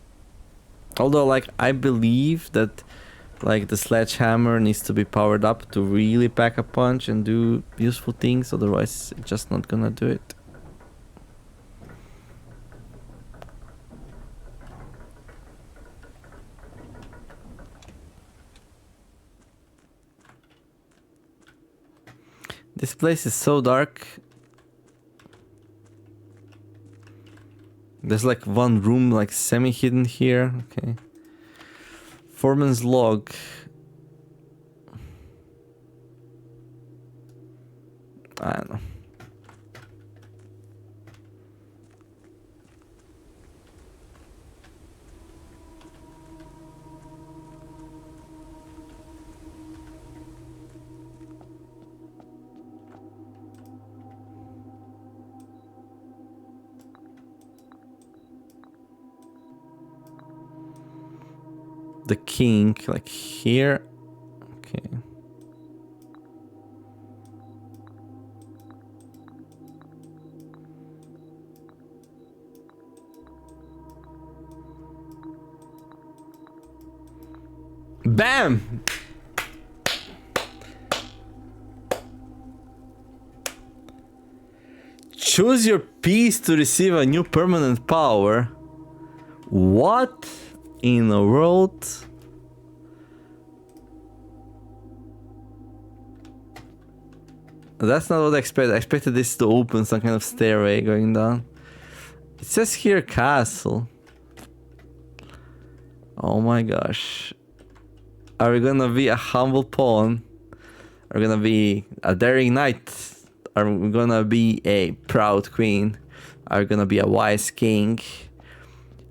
Although, like, I believe that Like the sledgehammer needs to be powered up to really pack a punch and do useful things, otherwise it's just not gonna do it. This place is so dark. There's like one room like semi-hidden here. Okay. Foreman's log. I don't know. The king, like here. Okay. Bam! Choose your piece to receive a new permanent power. What in the world? That's not what I expected. I expected this to open some kind of stairway going down. It says here castle. Oh my gosh. Are we gonna be a humble pawn? Are we gonna be a daring knight? Are we gonna be a proud queen? Are we gonna be a wise king?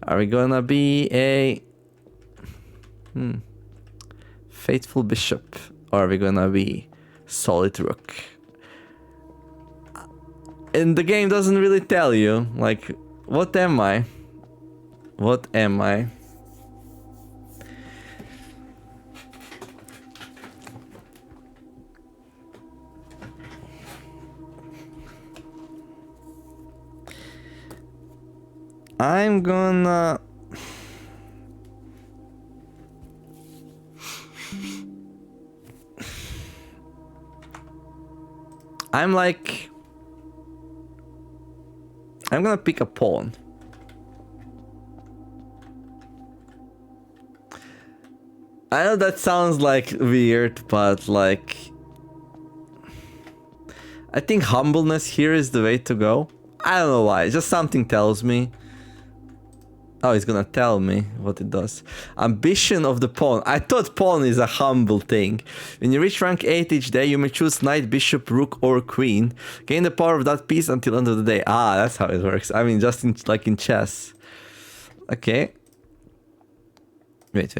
Are we gonna be a faithful bishop? Or are we gonna be solid rook? And the game doesn't really tell you, like, what am I? What am I? I'm gonna... I'm like... I'm gonna pick a pawn. I know that sounds like weird, but like... I think humbleness here is the way to go. I don't know why, just something tells me. Oh, it's gonna tell me what it does. Ambition of the pawn. I thought pawn is a humble thing. When you reach rank 8 each day, you may choose knight, bishop, rook, or queen. Gain the power of that piece until end of the day. Ah, that's how it works. I mean, just in, like in chess. Okay. Wait.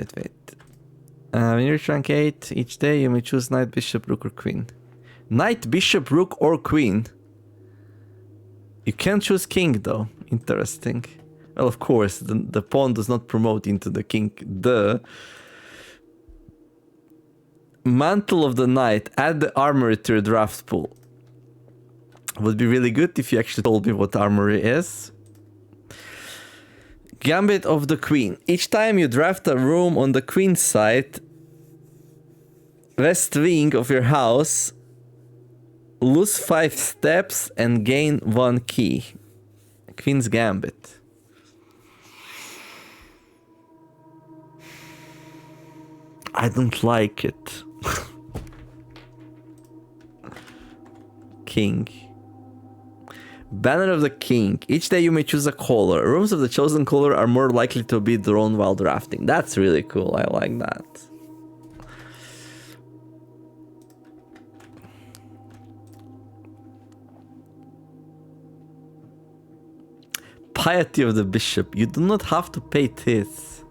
When you reach rank 8 each day, you may choose knight, bishop, rook, or queen. Knight, bishop, rook, or queen. You can't choose king though. Interesting. Well, of course, the pawn does not promote into the king. The Mantle of the Knight. Add the armory to your draft pool. Would be really good if you actually told me what armory is. Gambit of the Queen. Each time you draft a room on the queen's side, west wing of your house, lose 5 steps and gain 1 key. Queen's Gambit. I don't like it. King. Banner of the King. Each day you may choose a color. Rooms of the chosen color are more likely to be drawn while drafting. That's really cool. I like that. Piety of the Bishop. You do not have to pay this.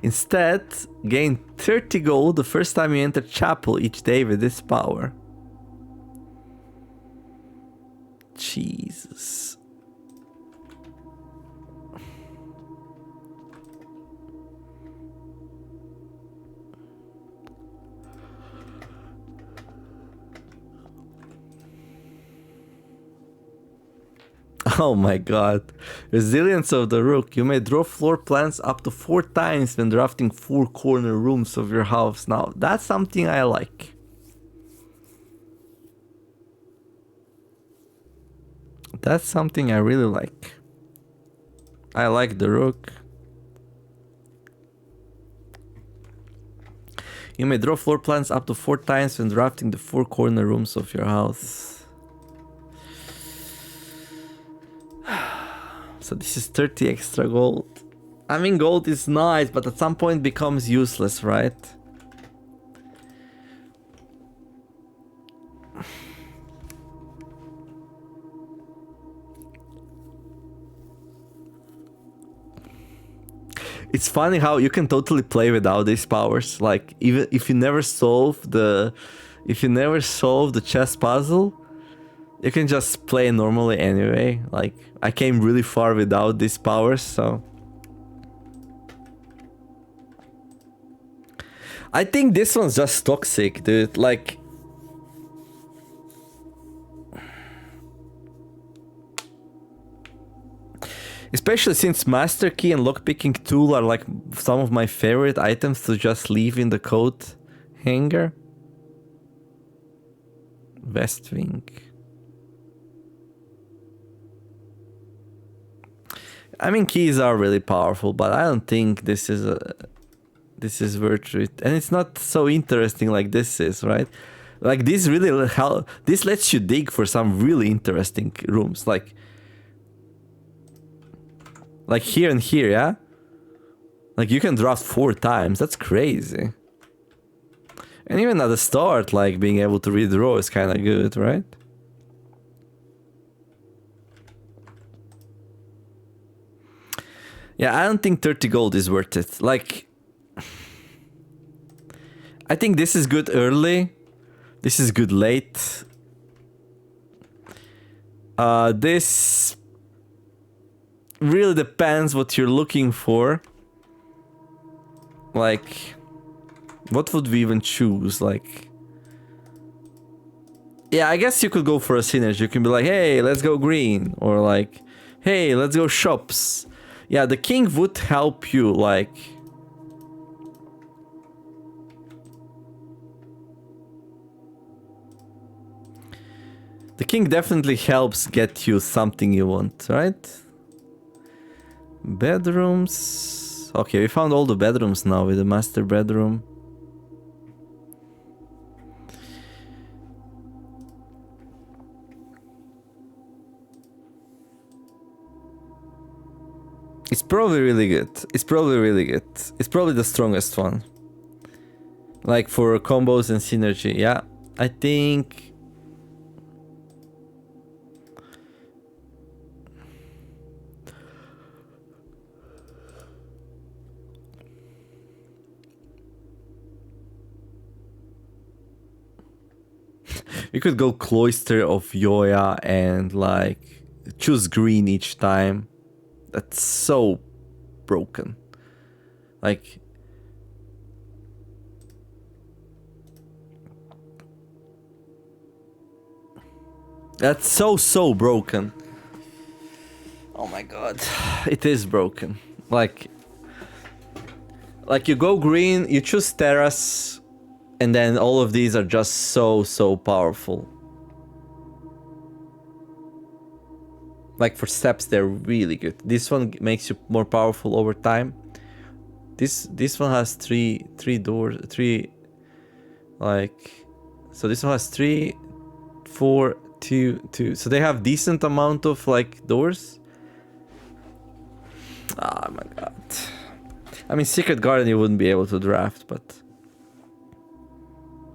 Instead, gain 30 gold the first time you enter chapel each day with this power. Jesus. Oh my god. Resilience of the Rook. You may draw floor plans up to 4 times when drafting 4 corner rooms of your house. Now, that's something I like. That's something I really like. I like the Rook. You may draw floor plans up to 4 times when drafting the 4 corner rooms of your house. So this is 30 extra gold. I mean, gold is nice, but at some point becomes useless, right? It's funny how you can totally play without these powers. Like, even if you never solve the chess puzzle, you can just play normally anyway. Like, I came really far without these powers, so I think this one's just toxic, dude. Like, especially since Master Key and Lockpicking Tool are like some of my favorite items to just leave in the coat hanger. West Wing. I mean, keys are really powerful, but I don't think this is worth it. And it's not so interesting like this is, right? Like, this really this lets you dig for some really interesting rooms, like here and here, yeah? Like, you can draft 4 times. That's crazy. And even at the start, like, being able to redraw is kind of good, right? Yeah, I don't think 30 gold is worth it. Like, I think this is good early. This is good late. This really depends what you're looking for. Like, what would we even choose? Like, yeah, I guess you could go for a synergy. You can be like, hey, let's go green. Or like, hey, let's go shops. Yeah, the king would help you, like... The king definitely helps get you something you want, right? Bedrooms... Okay, we found all the bedrooms now with the master bedroom. It's probably really good. It's probably really good. It's probably the strongest one. Like, for combos and synergy, yeah. I think... You could go Cloister of Yoya and, like, choose green each time. That's so broken. Like... That's so broken. Oh my god. It is broken. Like you go green, you choose Terrace, and then all of these are just so powerful. Like, for steps, they're really good. This one makes you more powerful over time. This one has three doors, like, so this one has 3, 4, 2. So they have decent amount of, like, doors. Oh my god. I mean, Secret Garden you wouldn't be able to draft, but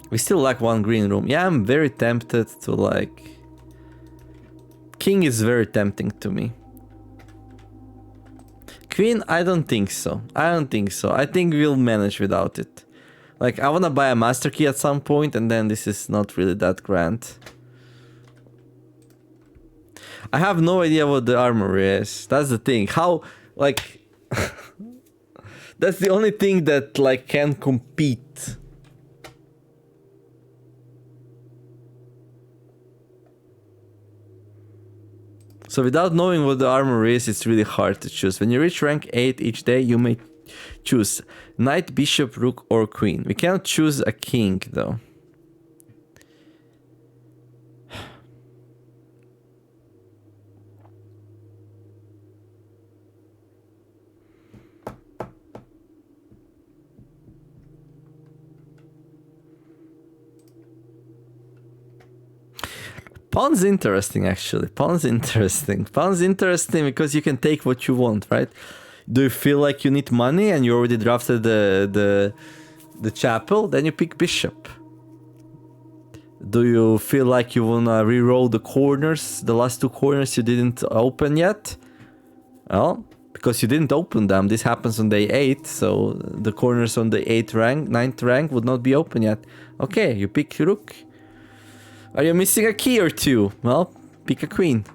we still lack 1 green room. Yeah, I'm very tempted to, like... King is very tempting to me. Queen, I don't think so. I think we'll manage without it. Like, I wanna buy a master key at some point, and then this is not really that grand. I have no idea what the armor is. That's the thing. How, like... That's the only thing that, like, can compete. So without knowing what the armor is, it's really hard to choose. When you reach rank 8 each day, you may choose knight, bishop, rook, or queen. We cannot choose a king, though. Pawn's interesting, actually. Pawn's interesting. Pawn's interesting because you can take what you want, right? Do you feel like you need money and you already drafted the chapel? Then you pick bishop. Do you feel like you wanna re-roll the corners, the last two corners you didn't open yet? Well, because you didn't open them, this happens on day 8, so the corners on the 9th rank would not be open yet. Okay, you pick rook. Are you missing a key or two? Well, pick a queen.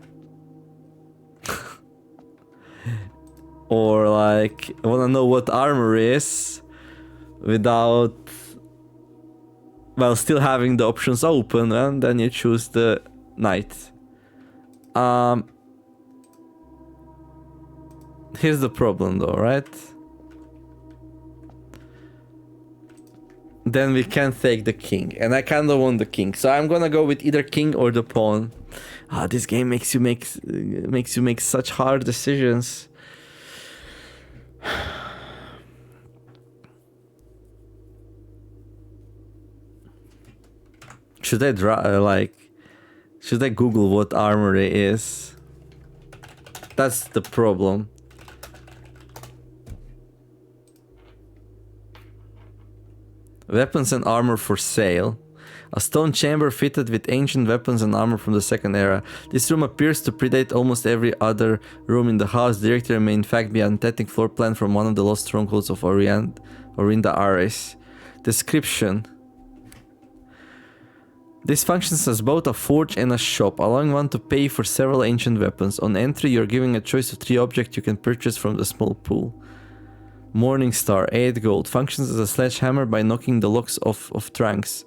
Or like, I wanna know what armor is without, well, still having the options open, and then you choose the knight. Here's the problem though, right? Then we can't take the king, and I kinda want the king, so I'm gonna go with either king or the pawn. This game makes you make such hard decisions. Should I should I Google what armory is? That's the problem. Weapons and armor for sale. A stone chamber fitted with ancient weapons and armor from the second era. This room appears to predate almost every other room in the house. The directory may in fact be an authentic floor plan from one of the lost strongholds of Orinda Ares. Description. This functions as both a forge and a shop, allowing one to pay for several ancient weapons. On entry, you're given a choice of 3 objects you can purchase from the small pool. Morning Star, 8 gold. Functions as a sledgehammer by knocking the locks of trunks.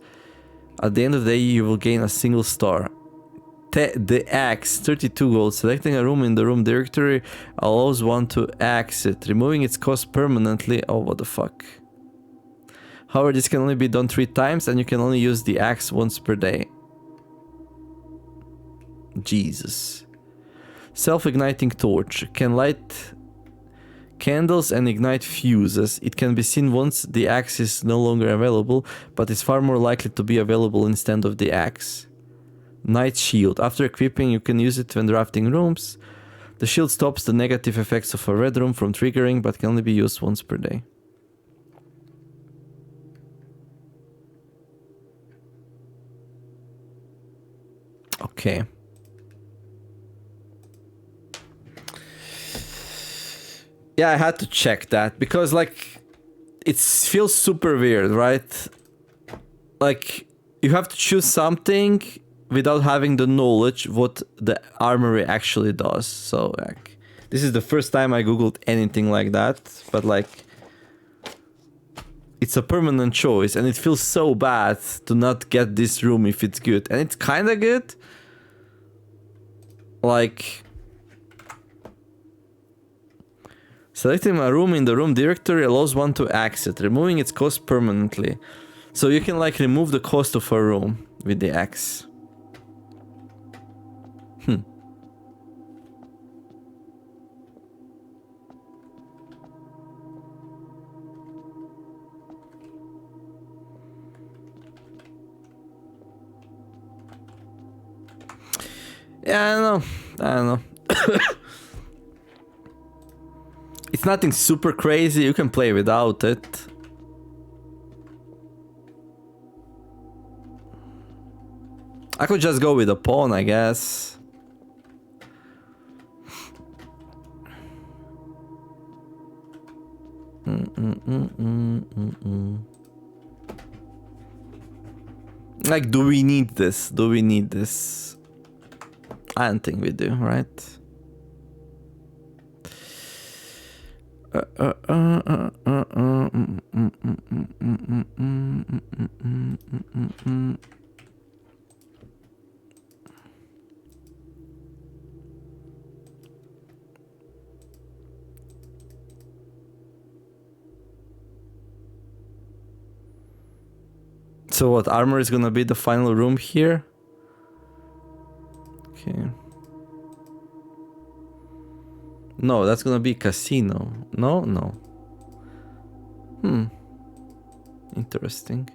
At the end of the day, you will gain a single star. The axe, 32 gold. Selecting a room in the room directory allows one to axe it, removing its cost permanently. Oh, what the fuck. However, this can only be done 3 times, and you can only use the axe once per day. Jesus. Self-igniting torch. Can light candles and ignite fuses. It can be seen once the axe is no longer available, but is far more likely to be available instead of the axe. Night shield. After equipping, you can use it when drafting rooms. The shield stops the negative effects of a red room from triggering, but can only be used once per day. Okay. Yeah, I had to check that because like it feels super weird, right? Like you have to choose something without having the knowledge what the armory actually does. So like this is the first time I googled anything like that, but like it's a permanent choice and it feels so bad to not get this room if it's good. And it's kind of good. Like selecting a room in the room directory allows one to axe it, removing its cost permanently. So you can like remove the cost of a room with the axe. Yeah, I don't know. It's nothing super crazy, you can play without it. I could just go with a pawn, I guess. Like, do we need this? Do we need this? I don't think we do, right? So what, armor is gonna be the final room here? Okay. No, that's gonna be casino. No, no. Interesting.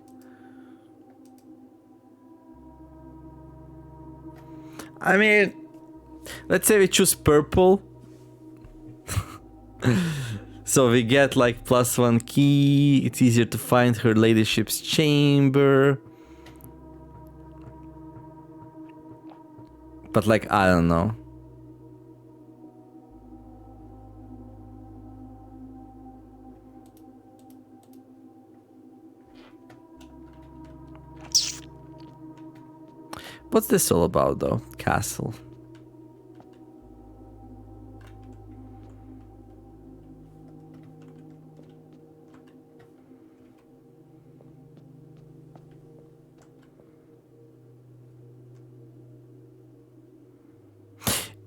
I mean, let's say we choose purple. So we get like +1 key. It's easier to find her ladyship's chamber. But like, I don't know. What's this all about though? Castle.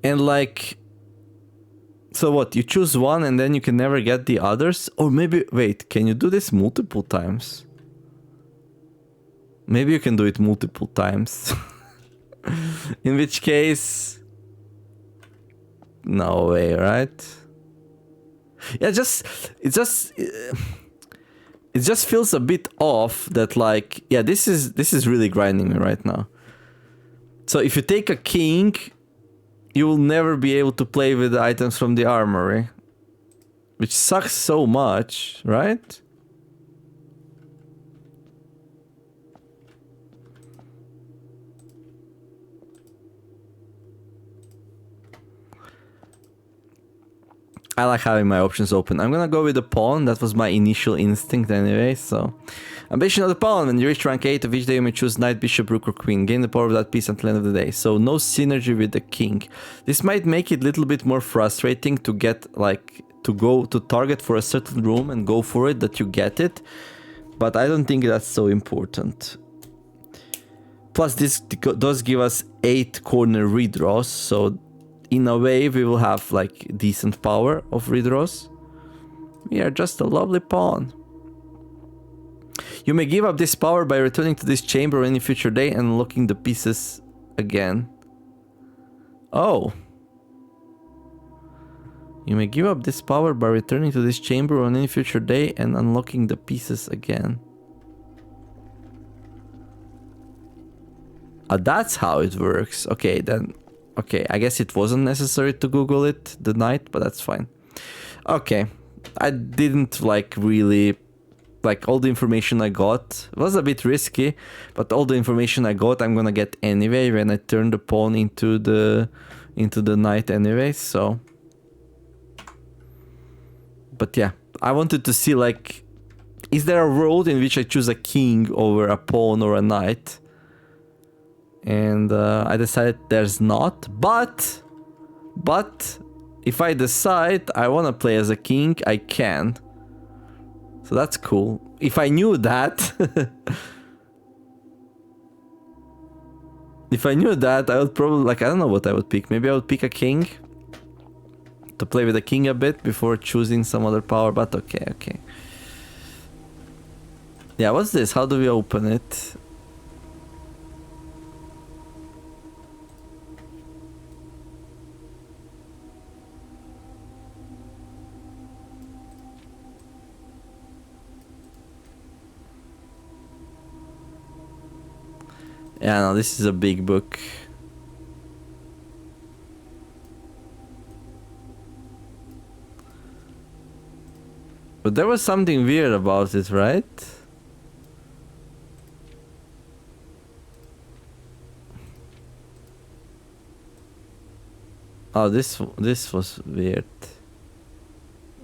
And like, so what, you choose one and then you can never get the others? Or maybe, wait, can you do this multiple times? Maybe you can do it multiple times. In which case, no way, right? Yeah, it just feels a bit off that like, yeah, this is really grinding me right now. So if you take a king, you will never be able to play with the items from the armory, which sucks so much, right? I like having my options open. I'm gonna go with the pawn. That was my initial instinct anyway, so. Ambition of the pawn. When you reach rank 8 of each day, you may choose knight, bishop, rook, or queen. Gain the power of that piece until the end of the day. So no synergy with the king. This might make it a little bit more frustrating to get, like, to go to target for a certain room and go for it, that you get it. But I don't think that's so important. Plus, this does give us 8 corner redraws, so in a way we will have like decent power of redraws. We are just a lovely pawn. You may give up this power by returning to this chamber any future day and unlocking the pieces again. Oh. You may give up this power by returning to this chamber on any future day and unlocking the pieces again. That's how it works. Okay, then. Okay, I guess it wasn't necessary to Google it, the night, but that's fine. Okay, I didn't like really, like all the information I got was a bit risky, but all the information I got I'm gonna get anyway when I turn the pawn into the knight anyway, so. But yeah, I wanted to see like, is there a world in which I choose a king over a pawn or a knight? And I decided there's not, but if I decide I want to play as a king, I can. So that's cool. If I knew that, if I knew that, I would probably, like, I don't know what I would pick. Maybe I would pick a king to play with a king a bit before choosing some other power, but okay. Yeah, what's this? How do we open it? Yeah, no, this is a big book. But there was something weird about it, right? Oh, this was weird.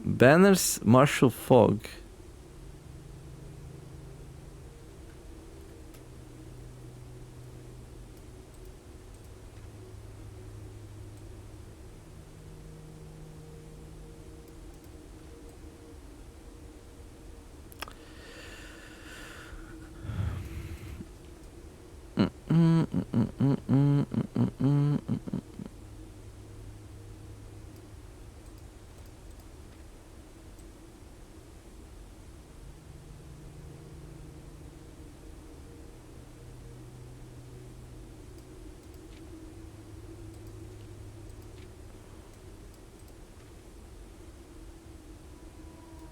Banners, Marshall Fogg.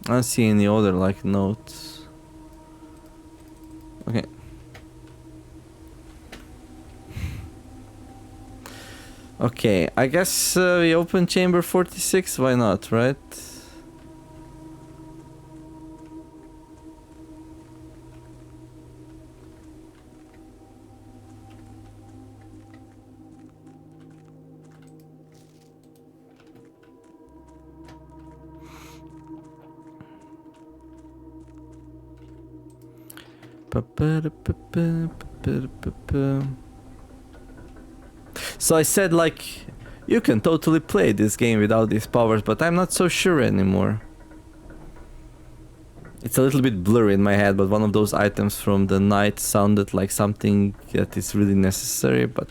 I don't see any other like notes. Okay. Okay, I guess we open chamber 46, why not, right? So I said like, you can totally play this game without these powers, but I'm not so sure anymore. It's a little bit blurry in my head, but one of those items from the night sounded like something that is really necessary, but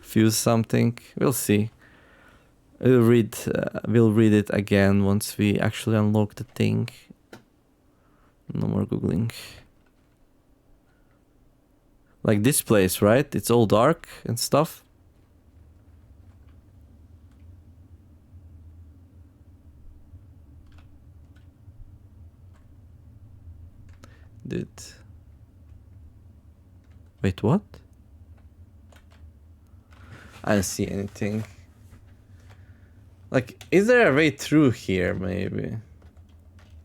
fuse something. We'll see. We'll read it again once we actually unlock the thing. No more googling. Like this place, right? It's all dark and stuff. Dude. Wait, what? I don't see anything. Like, is there a way through here, maybe?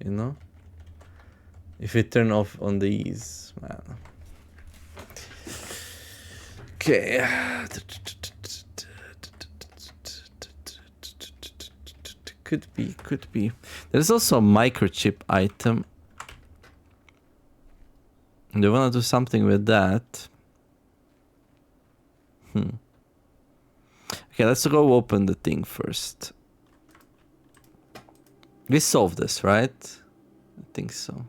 You know? If we turn off on these, man. Okay. Could be. There's also a microchip item. Do you want to do something with that? Okay, let's go open the thing first. We solved this, right? I think so.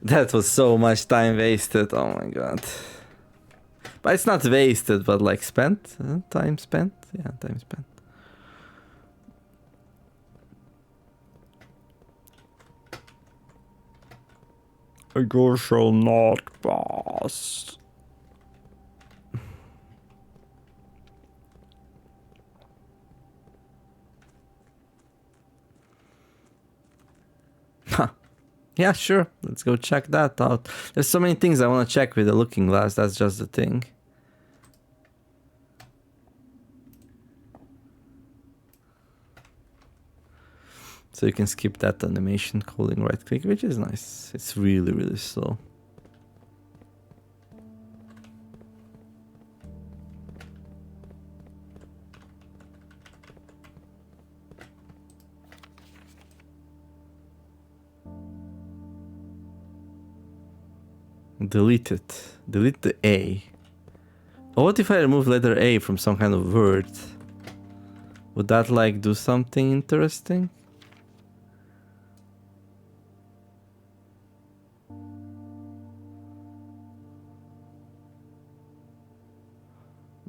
That was so much time wasted. Oh my god. But it's not wasted, but like spent. Time spent. Yeah, time spent. You shall not pass. Huh. Yeah, sure. Let's go check that out. There's so many things I want to check with the looking glass. That's just the thing. So you can skip that animation holding right click, which is nice. It's really, really slow. Delete it. Delete the A. Oh, what if I remove letter A from some kind of word? Would that like do something interesting?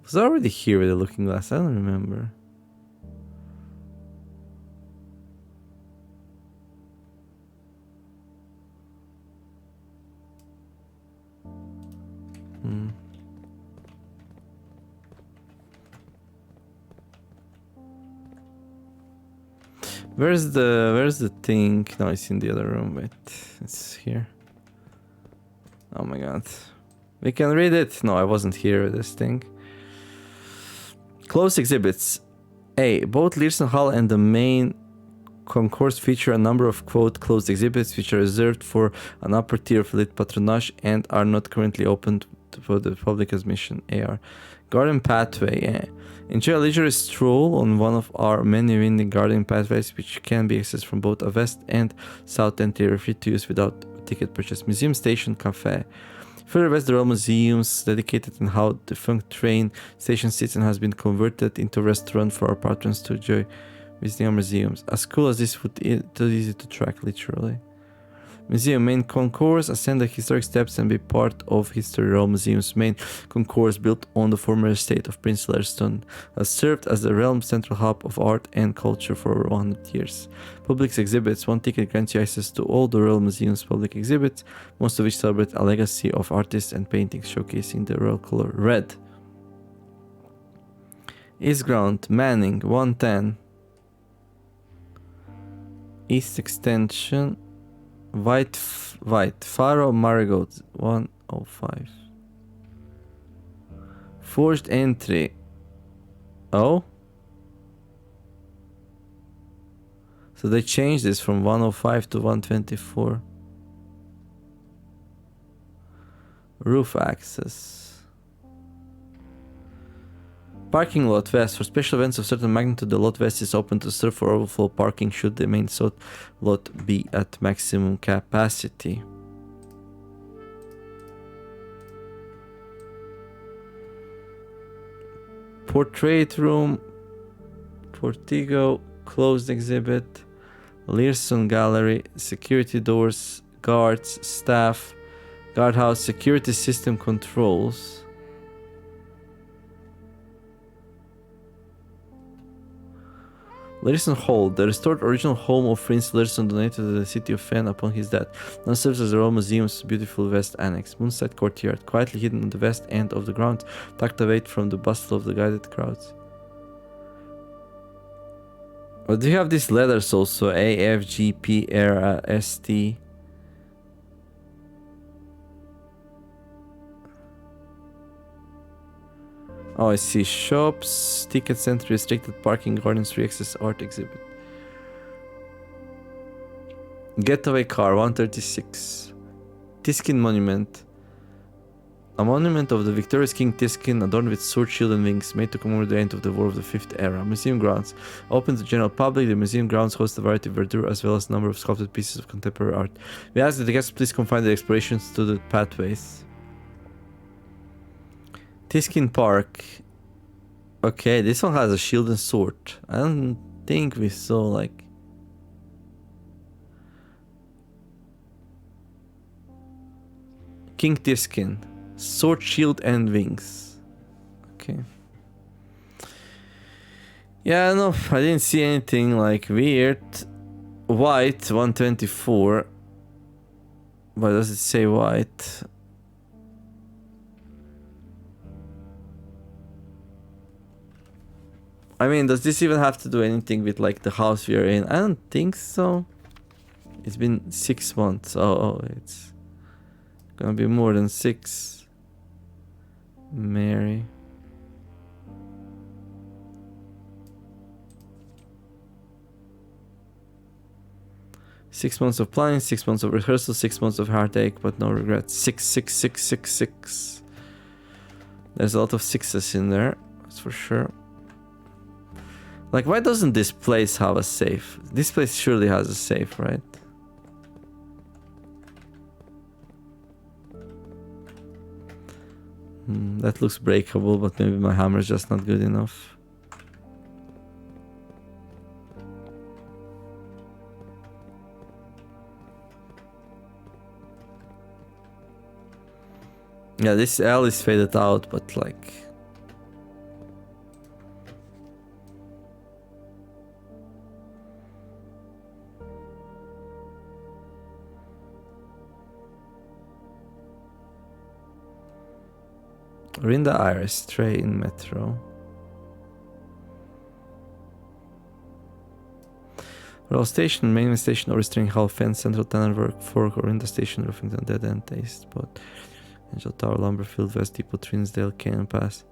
Was I already here with the looking glass? I don't remember. Where's the thing? No, it's in the other room. Wait, it's here. Oh my god. We can read it. No, I wasn't here with this thing. Closed exhibits. A. Both Learson Hall and the main concourse feature a number of quote closed exhibits which are reserved for an upper tier of lit patronage and are not currently open for the public admission. AR. Garden pathway. Enjoy a leisurely stroll on one of our many winding garden pathways which can be accessed from both a west and south entry, free to use without ticket purchase. Museum Station Cafe. Further west, there are museums dedicated in how defunct train station sits and has been converted into a restaurant for our patrons to enjoy visiting our museums. As cool as this would, it is easy to track, literally. Museum main concourse. Ascend the historic steps and be part of History Row Museum's main concourse, built on the former estate of Prince Lerston, has served as the realm's central hub of art and culture for over 100 years. Public exhibits. One ticket grants you access to all the Royal Museum's public exhibits, most of which celebrate a legacy of artists and paintings showcasing the royal color red. East Ground, Manning, 110. East Extension, White, Faro Marigold, 105. Forced entry. Oh? So they changed this from 105 to 124. Roof access. Parking lot west. For special events of certain magnitude, the lot west is open to serve for overflow parking should the main south lot be at maximum capacity. Portrait room, Portigo, closed exhibit, Learson gallery, security doors, guards, staff, guardhouse, security system controls. Learson Hall, the restored original home of Prince Learson, donated to the city of Fen upon his death, now serves as the Royal Museum's beautiful west annex. Moonside courtyard, quietly hidden on the west end of the grounds, tucked away from the bustle of the guided crowds. But do you have these letters also? A, F, G, P, R, S, T. Oh, I see. Shops, ticket center, restricted parking, gardens, free access, art exhibit. Getaway car, 136. Tiskin Monument. A monument of the victorious King Tiskin, adorned with sword, shield, and wings, made to commemorate the end of the War of the Fifth Era. Museum grounds. Open to the general public, the museum grounds host a variety of verdure as well as a number of sculpted pieces of contemporary art. We ask that the guests please confine their explorations to the pathways. Tiskin Park. Okay, this one has a shield and sword. I don't think we saw like... King Tiskin. Sword, shield, and wings. Okay. Yeah, no, I didn't see anything like weird. White, 124. Why does it say white? I mean, does this even have to do anything with like the house we are in? I don't think so. It's been 6 months. Oh, it's gonna be more than 6. Mary. Six months of planning, 6 months of rehearsal, 6 months of heartache, but no regrets. 6, 6, 6, 6, 6. There's a lot of sixes in there, that's for sure. Like, why doesn't this place have a safe? This place surely has a safe, right? That looks breakable, but maybe my hammer is just not good enough. Yeah, this L is faded out, but like... Rinda Iris, train, metro. Royal Station, main station, Oristring Hall, Fence, Central Tannerwork, Fork, Orinda Station, Ruffington, Dead End, Taste Spot, Angel Tower, Lumberfield, West Depot, Trinsdale, Cannon Pass.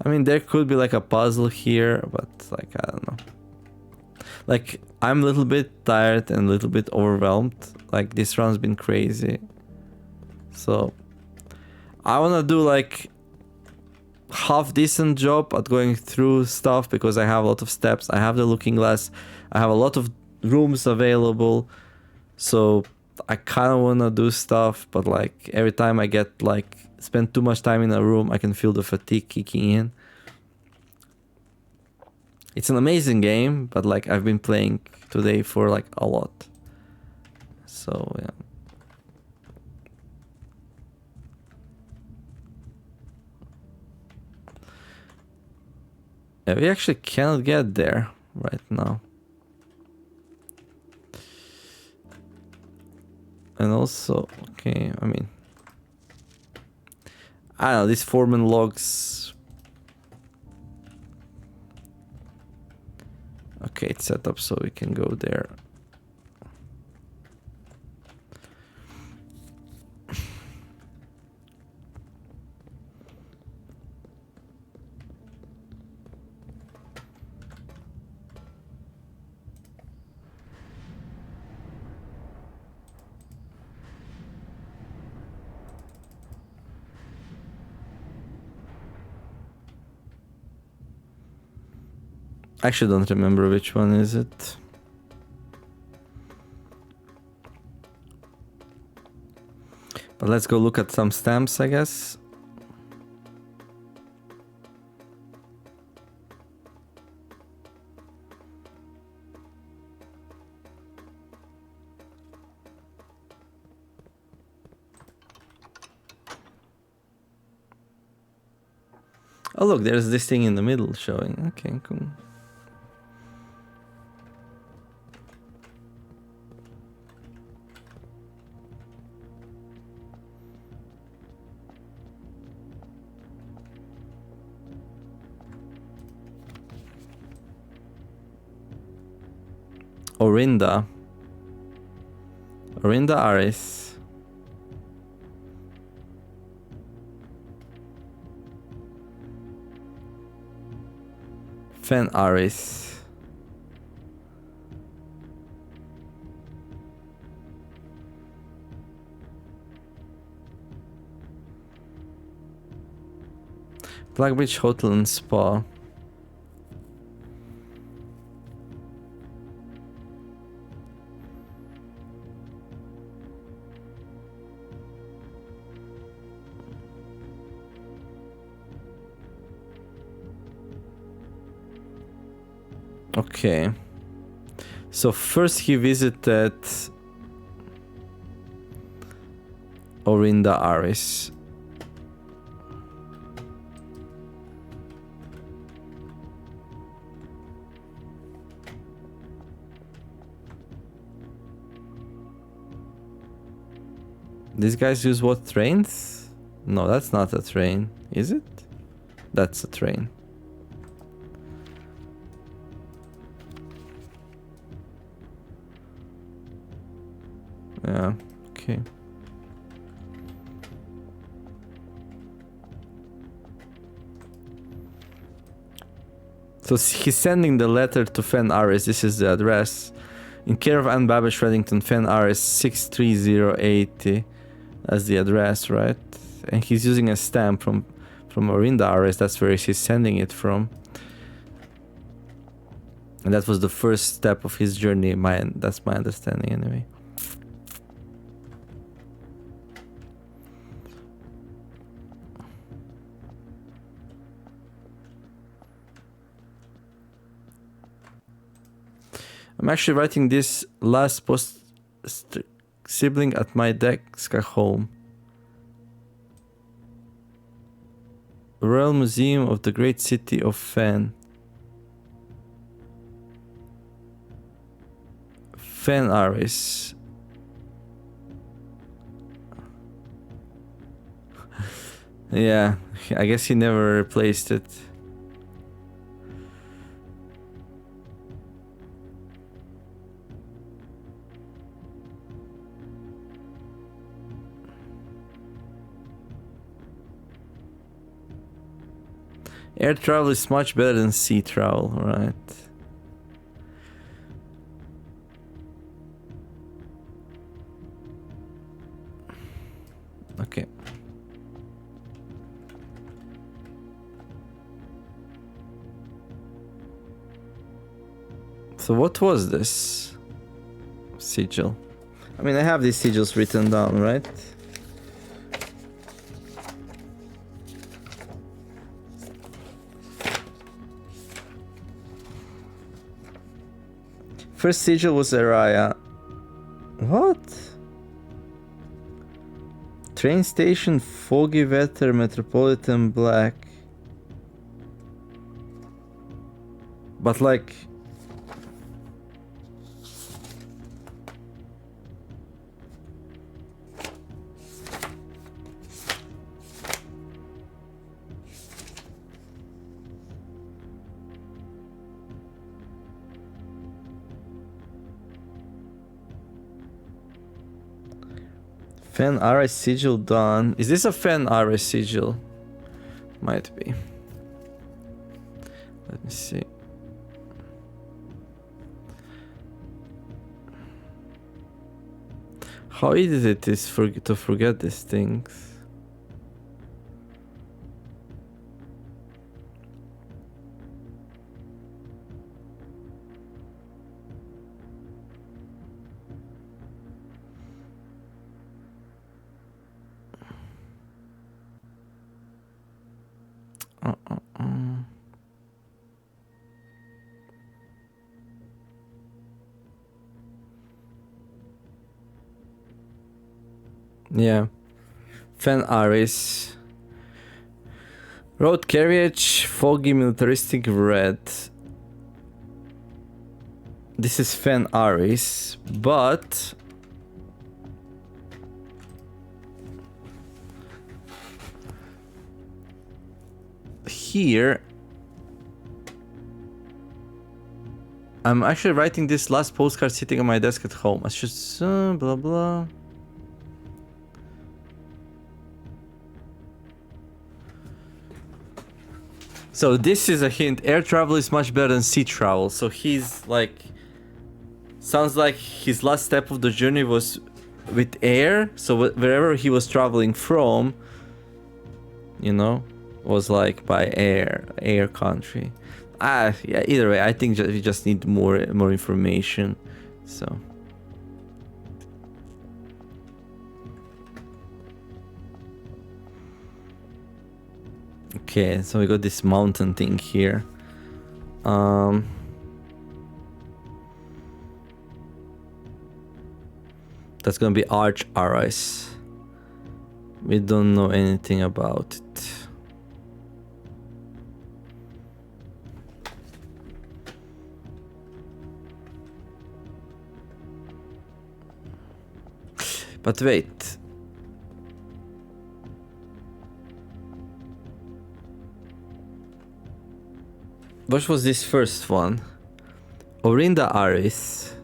I mean, there could be like a puzzle here, but like, I don't know. Like, I'm a little bit tired and a little bit overwhelmed. Like, this run's been crazy. So, I wanna do like half decent job at going through stuff because I have a lot of steps. I have the looking glass. I have a lot of rooms available. So I kind of want to do stuff, but like every time I get like spend too much time in a room, I can feel the fatigue kicking in. It's an amazing game, but like I've been playing today for like a lot. So yeah. Yeah, we actually cannot get there right now. And also, okay, I mean, I don't know, these foreman logs. Okay, it's set up so we can go there. I actually don't remember which one is it. But let's go look at some stamps, I guess. Oh look, there's this thing in the middle showing. Okay, cool. Orinda Aris. Fen Aris. Blackbridge Hotel and Spa. Okay. So first he visited Orinda Aris. These guys use what trains? No, that's not a train, is it? That's a train. Yeah, okay. So he's sending the letter to Fen Aris. This is the address. In care of Anne Babbage Reddington, Fen Aris 63080 as the address, right? And he's using a stamp from Orinda Aris. That's where he's sending it from. And that was the first step of his journey. That's my understanding anyway. I'm actually writing this last post sibling at my desk at home. Royal Museum of the Great City of Fen. Fen Aris. Yeah, I guess he never replaced it. Air travel is much better than sea travel, right? Okay. So what was this sigil? I mean, I have these sigils written down, right? First sigil was Araya. What? Train station Foggy Weather Metropolitan Black. But like... Fen Ares sigil done. Is this a Fen Ares sigil? Might be. Let me see. How easy it is to forget these things. Yeah. Fen Ares. Road carriage, foggy militaristic red. This is Fen Ares, but here I'm actually writing this last postcard sitting on my desk at home. I should blah blah. So this is a hint. Air travel is much better than sea travel. So he's like... Sounds like his last step of the journey was with air. So wherever he was traveling from, you know, was like by air country. Yeah, either way, I think we just need more information. So... Okay, so we got this mountain thing here. That's gonna be Arch Aris. We don't know anything about it. But wait. What was this first one? Orinda Aris.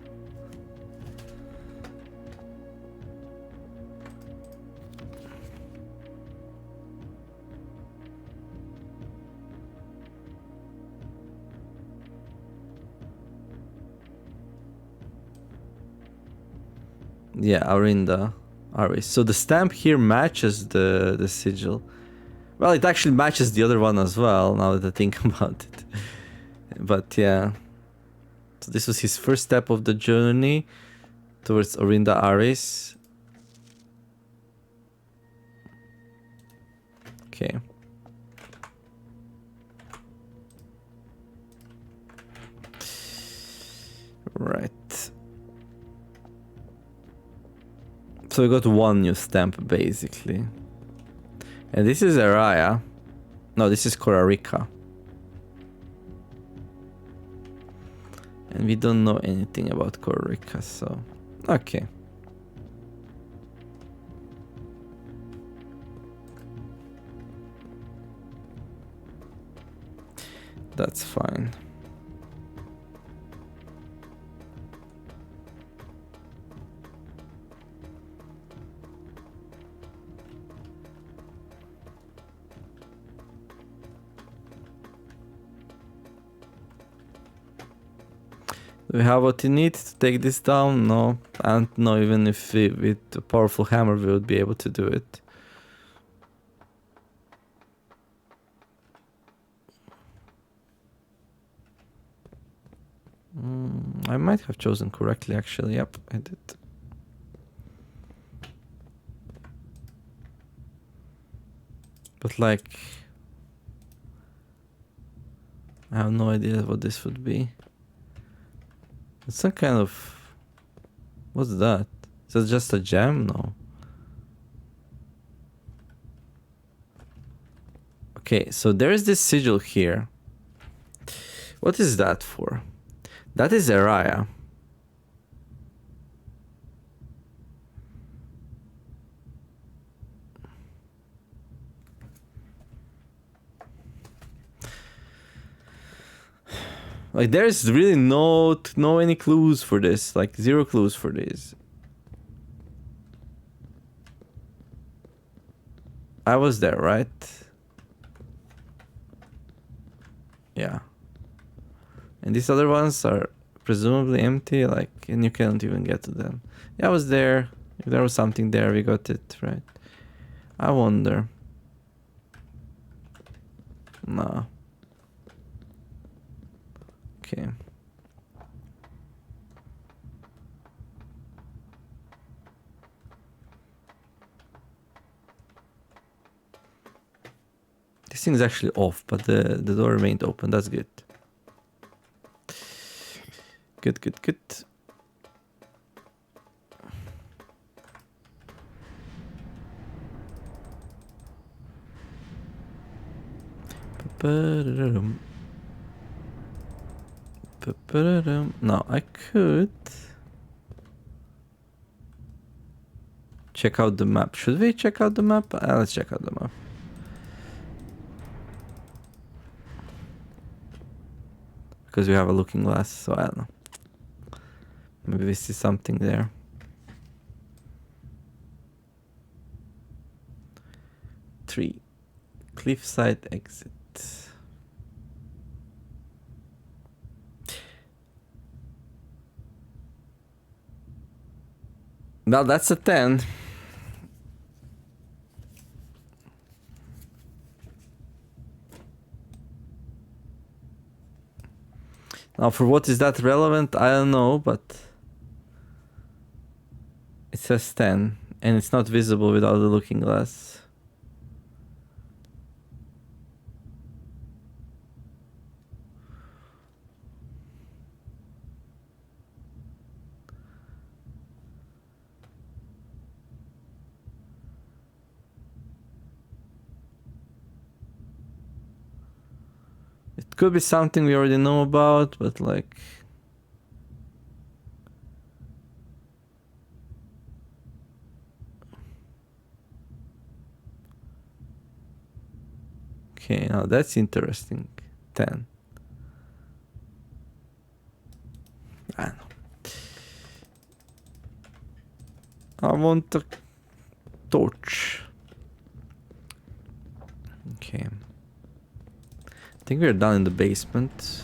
Yeah, Orinda Aris. So the stamp here matches the sigil. Well, it actually matches the other one as well, now that I think about it. But yeah. So this was his first step of the journey towards Orinda Aris. Okay. Right. So we got one new stamp basically. And this is Araya. No, this is Korarika. And we don't know anything about Korarika, so... Okay. That's fine. Do we have what you need to take this down? No. And no, even if with a powerful hammer we would be able to do it. I might have chosen correctly actually. Yep, I did. But like... I have no idea what this would be. It's some kind of... What's that? Is that just a gem? No. Okay, so there is this sigil here. What is that for? That is Araya. Like, there's really no any clues for this. Like, zero clues for this. I was there, right? Yeah. And these other ones are presumably empty, like, and you can't even get to them. Yeah, I was there. If there was something there, we got it, right? I wonder. No. Okay. This thing is actually off, but the door remained open. That's good. Good, good, good. No, I could check out the map. Should we check out the map? Let's check out the map. Because we have a looking glass, so I don't know. Maybe we see something there. Three. Cliffside exit. Well, that's a 10. Now, for what is that relevant? I don't know, but it says 10, and it's not visible without the looking glass. It could be something we already know about, but like... Okay, now that's interesting. 10. I don't know. I want a torch. Okay. I think we're down in the basement.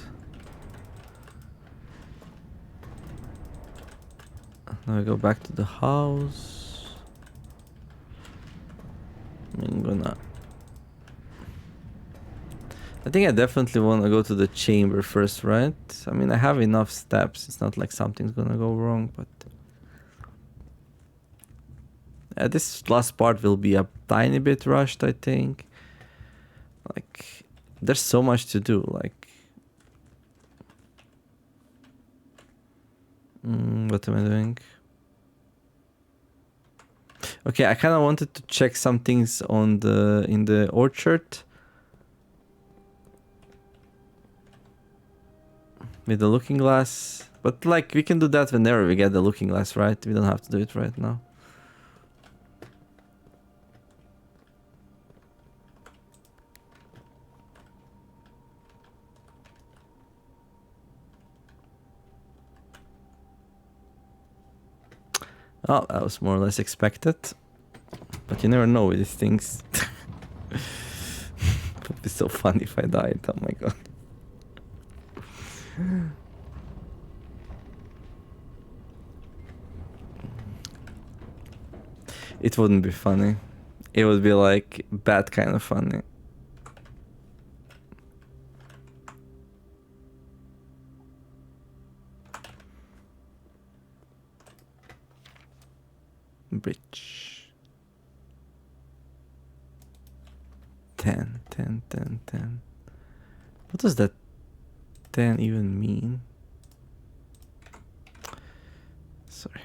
Now we go back to the house. I'm gonna... I think I definitely want to go to the chamber first, right? I mean, I have enough steps. It's not like something's gonna go wrong, but... this last part will be a tiny bit rushed, I think. Like, there's so much to do, like... what am I doing? Okay, I kind of wanted to check some things on in the orchard. With the looking glass. But like, we can do that whenever we get the looking glass, right? We don't have to do it right now. Oh, that was more or less expected. But you never know with these things. It would be so funny if I died. Oh my god. It wouldn't be funny. It would be like bad kind of funny. Bridge. 10, 10, 10, 10. What does that 10 even mean? Sorry.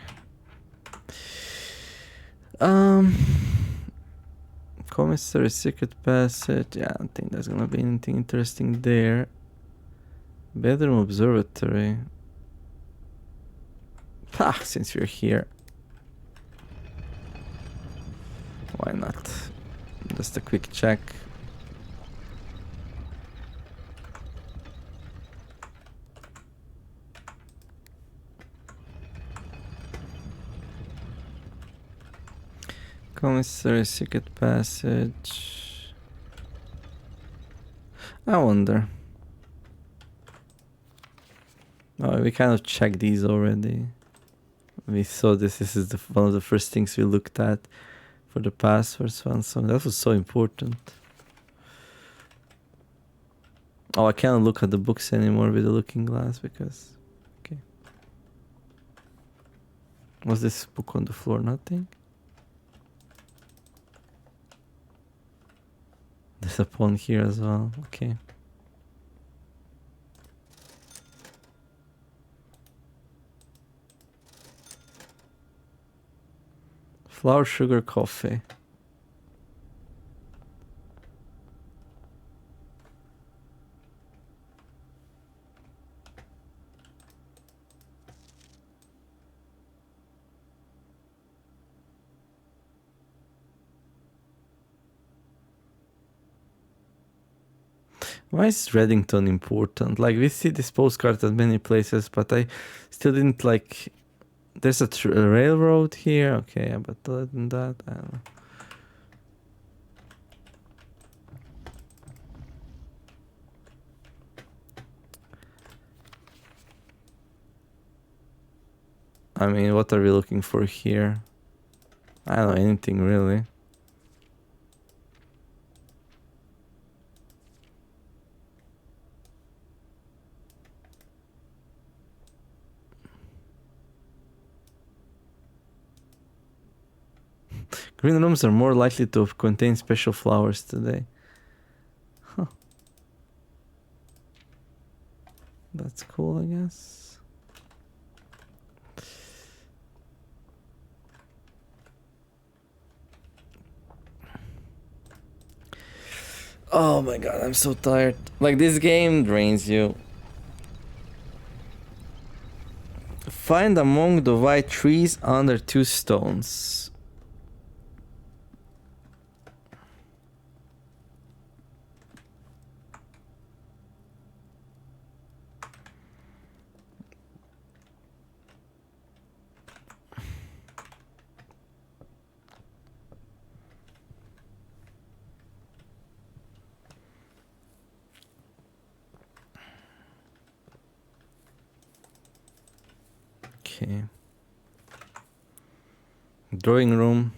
Commissary secret passage. Yeah, I don't think there's gonna be anything interesting there. Bedroom observatory. Ah, since you're here. Why not? Just a quick check. Commissary secret passage. I wonder. Oh, we kind of checked these already. We saw this. This is one of the first things we looked at for the passwords one. So that was so important. Oh, I can't look at the books anymore with the looking glass because... Okay. Was this book on the floor? Nothing? There's a pawn here as well. Okay. Flour, sugar, coffee. Why is Reddington important? Like, we see this postcard at many places, but I still didn't like... There's a railroad here. Okay, but other than that, I don't know. I mean, what are we looking for here? I don't know, anything really. Green rooms are more likely to contain special flowers today. Huh. That's cool, I guess. Oh my god, I'm so tired. Like, this game drains you. Find among the white trees under 2 stones. Okay. Drawing room.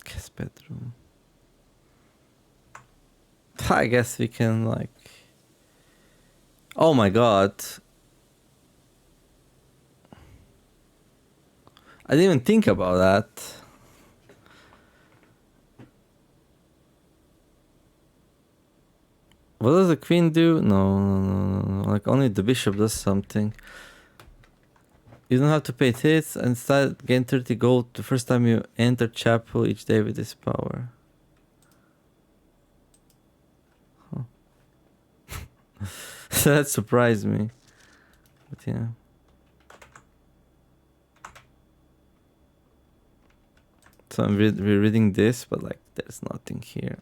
Guest bedroom. I guess we can like... Oh my god. I didn't even think about that. What does the queen do? No. Like, only the bishop does something. You don't have to pay hits and instead gain 30 gold the first time you enter chapel each day with this power. Huh. That surprised me. But yeah. So I'm rereading this, but like there's nothing here.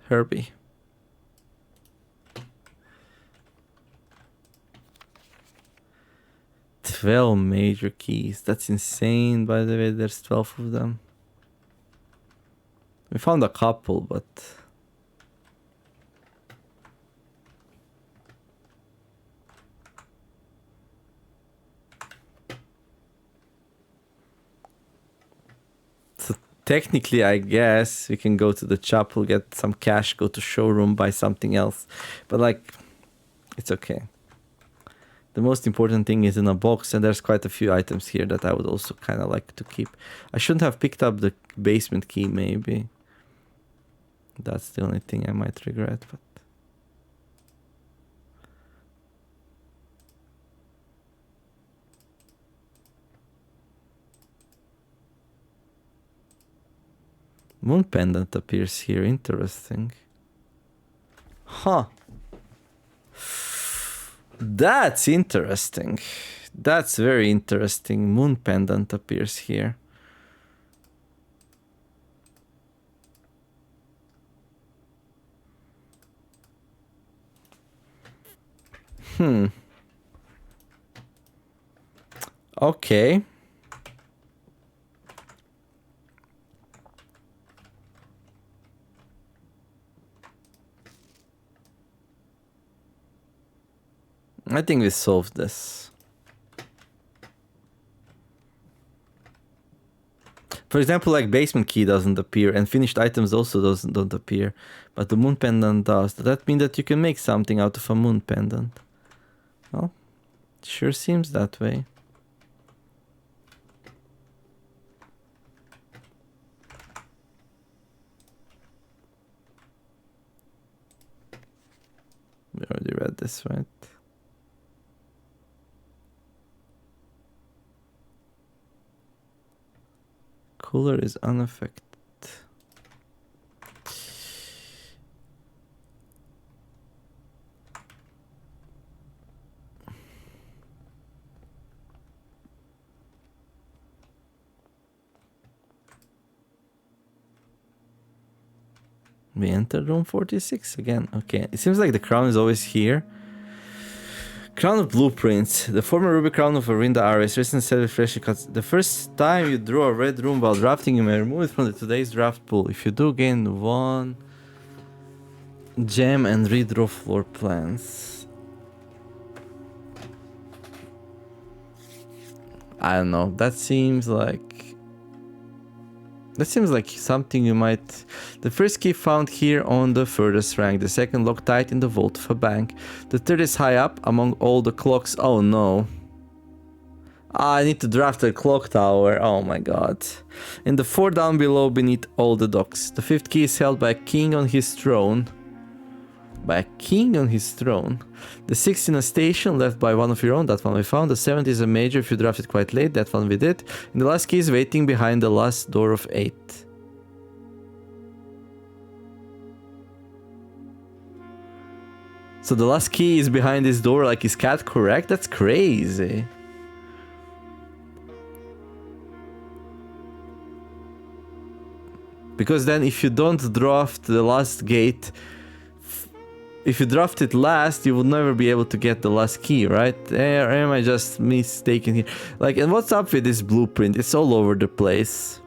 Herbie. "12 major keys. That's insane, by the way. There's 12 of them. We found a couple, but... So technically, I guess we can go to the chapel, get some cash, go to showroom, buy something else. But like, it's okay. The most important thing is in a box, and there's quite a few items here that I would also kind of like to keep. I shouldn't have picked up the basement key, maybe. That's the only thing I might regret, but... Moon pendant appears here. Interesting. Huh. That's interesting. That's very interesting. Moon pendant appears here. Okay. I think we solved this. For example, like basement key doesn't appear and finished items also don't appear, but the moon pendant does. Does that mean that you can make something out of a moon pendant? Well, it sure seems that way. We already read this, right? Cooler is unaffected. We entered room 46 again. Okay, it seems like the crown is always here. Crown of Blueprints. The former ruby crown of Arinda Ares. Recent set of freshly cut. The first time you draw a red room while drafting, you may remove it from today's draft pool. If you do, gain 1 gem and redraw floor plans. I don't know. That seems like something you might... The first key found here on the furthest rank. The second Loctite in the vault of a bank. The third is high up among all the clocks. Oh no. I need to draft a clock tower. Oh my god. And the fourth down below beneath all the docks. The fifth key is held by a king on his throne. The sixth in a station left by one of your own. That one we found. The seventh is a major if you drafted quite late. That one we did. And the last key is waiting behind the last door of 8. So the last key is behind this door, like is cat correct? That's crazy. Because then if you don't draft the last gate, if you draft it last, you will never be able to get the last key, right? Or am I just mistaken here? Like, and what's up with this blueprint? It's all over the place.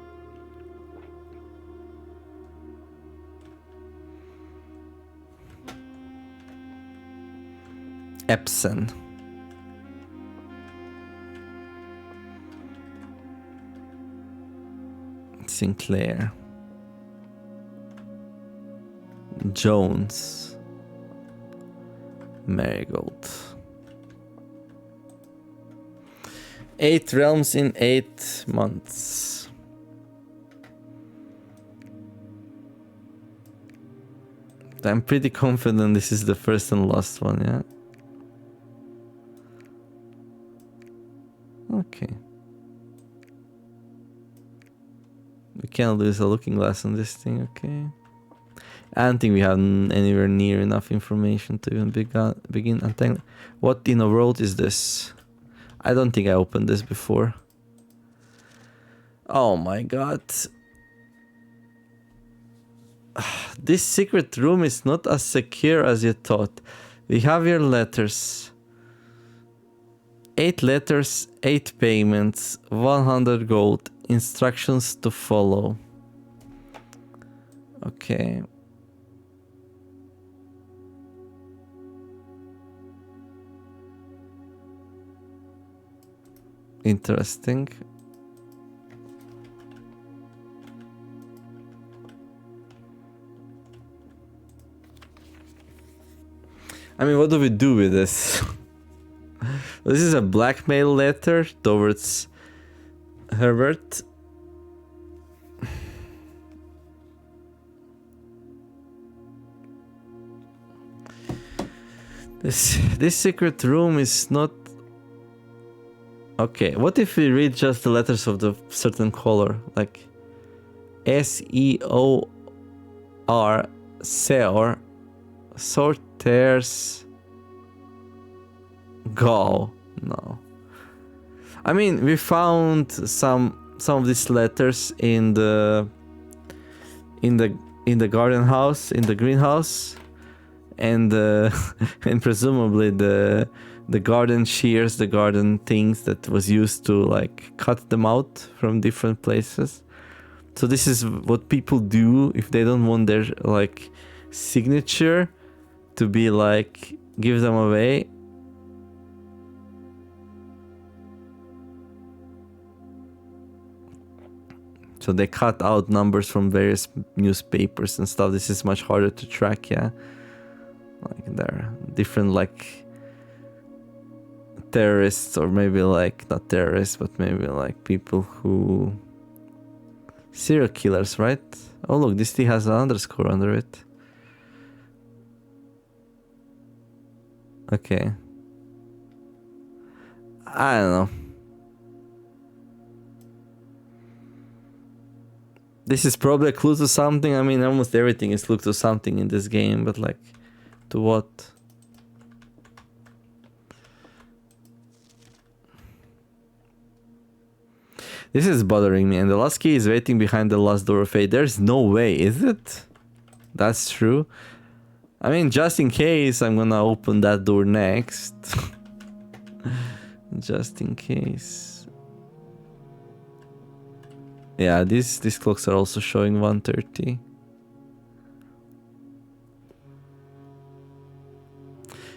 Epson. Sinclair. Jones. Marigold. 8 realms in 8 months. I'm pretty confident this is the first and last one, yeah? Okay. We can't lose a looking glass on this thing, okay? I don't think we have anywhere near enough information to even begin untangling. What in the world is this? I don't think I opened this before. Oh my god. This secret room is not as secure as you thought. We have your letters. 8 letters, 8 payments, 100 gold. Instructions to follow. Okay. Interesting. I mean, what do we do with this? This is a blackmail letter towards Herbert. This secret room is not... Okay, what if we read just the letters of the certain color? Like Seor Sorters Go. No. I mean, we found some of these letters in the garden house, in the greenhouse, and and presumably the garden shears, the garden things that was used to like cut them out from different places. So this is what people do if they don't want their like signature to be like give them away. So they cut out numbers from various newspapers and stuff. This is much harder to track, yeah. Like they're different like terrorists, or maybe like not terrorists, but maybe like people who serial killers, right? Oh look, this thing has an underscore under it. Okay. I don't know. This is probably a clue to something. I mean, almost everything is clue to something in this game, but like, to what? This is bothering me, and the last key is waiting behind the last door of fate. There's no way, is it? That's true. I mean, just in case, I'm gonna open that door next. Just in case. Yeah, these clocks are also showing 1:30.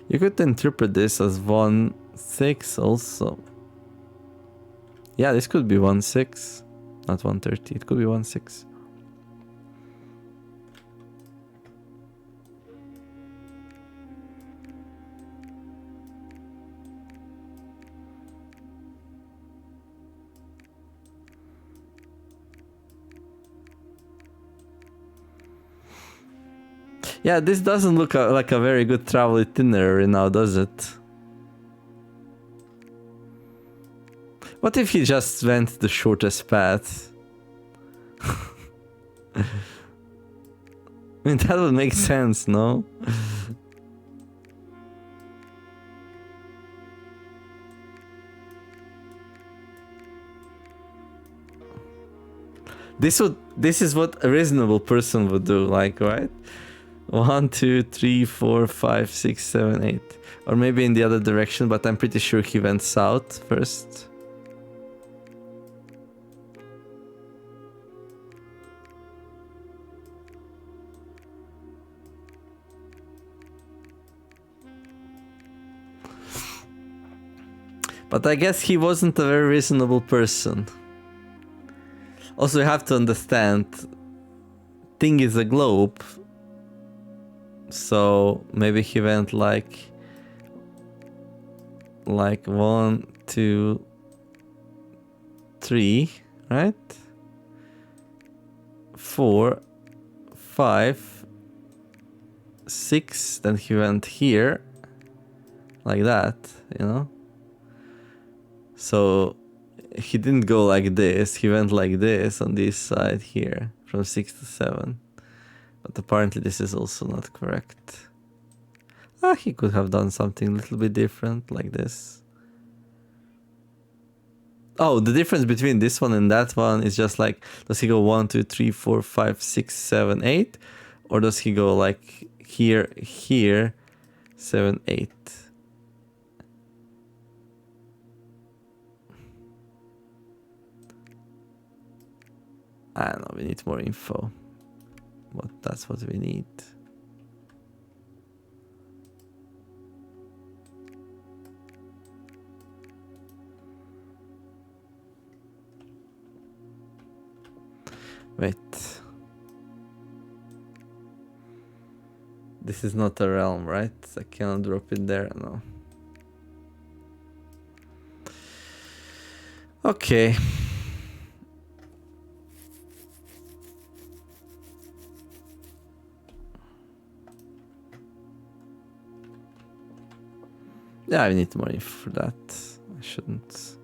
You could interpret this as 1:06 also. Yeah, this could be 1:06, not 1:30. It could be 1:06. Yeah, this doesn't look like a very good travel itinerary now, does it? What if he just went the shortest path? I mean, that would make sense, no? This is what a reasonable person would do, like, right? 1, 2, 3, 4, 5, 6, 7, 8. Or maybe in the other direction, but I'm pretty sure he went south first. But I guess he wasn't a very reasonable person. Also, you have to understand, thing is a globe. So maybe he went like 1, 2, 3, right? 4, 5, 6. Then he went here, like that, you know. So he didn't go like this. He went like this on this side here, from 6 to 7. But apparently this is also not correct. He could have done something a little bit different, like this. Oh, the difference between this one and that one is just like, does he go 1, 2, 3, 4, 5, 6, 7, 8? Or does he go like here, here, 7, 8? I don't know, we need more info. But that's what we need. Wait. This is not a realm, right? I cannot drop it there, no. Okay. Yeah, I need more info for that. I shouldn't.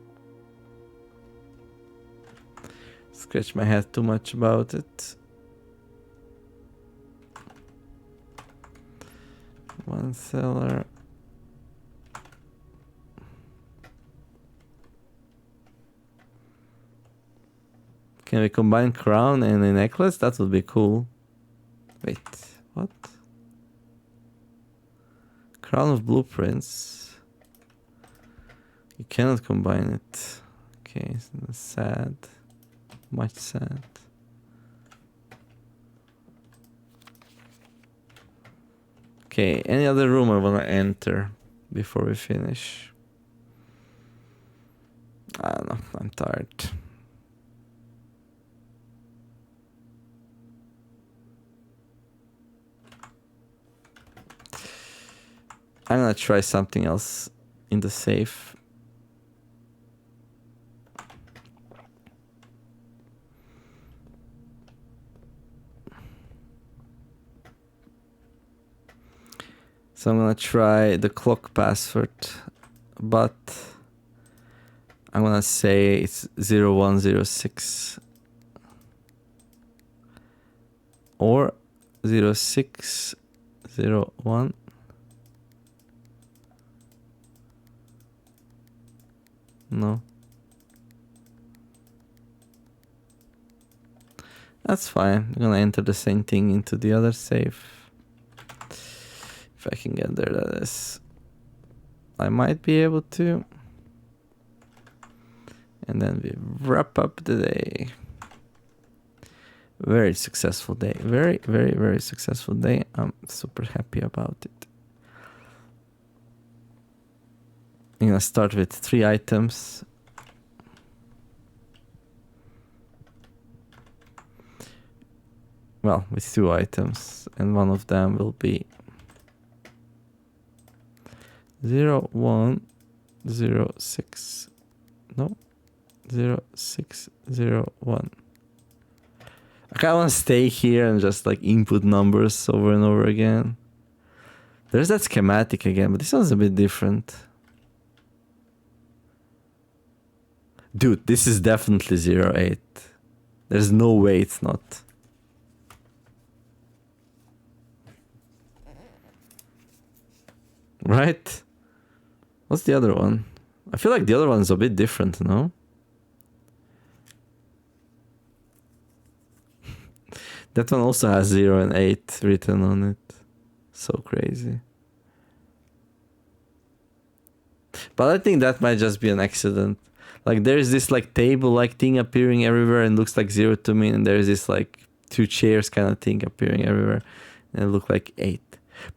It's scratch my head too much about it. One seller. Can we combine crown and a necklace? That would be cool. Wait, what? Crown of blueprints. You cannot combine it. Okay, so that's sad. Much sad. Okay, any other room I wanna enter before we finish? I don't know, I'm tired. I'm gonna try something else in the safe. So I'm gonna try the clock password, but I'm gonna say it's 0106 or 0601. No. That's fine. I'm gonna enter the same thing into the other safe. If I can get there, that is. I might be able to. And then we wrap up the day. Very successful day. Very, very, very successful day. I'm super happy about it. I'm gonna start with 3 items. Well, with 2 items, and one of them will be 0106. No, 0601. I kind of want to stay here and just like input numbers over and over again. There's that schematic again, but this one's a bit different. Dude, this is definitely 08. There's no way it's not. Right? What's the other one? I feel like the other one's a bit different, no? That one also has 0 and 8 written on it. So crazy. But I think that might just be an accident. Like there's this like table like thing appearing everywhere and looks like 0 to me, and there's this like 2 chairs kind of thing appearing everywhere and it look like 8.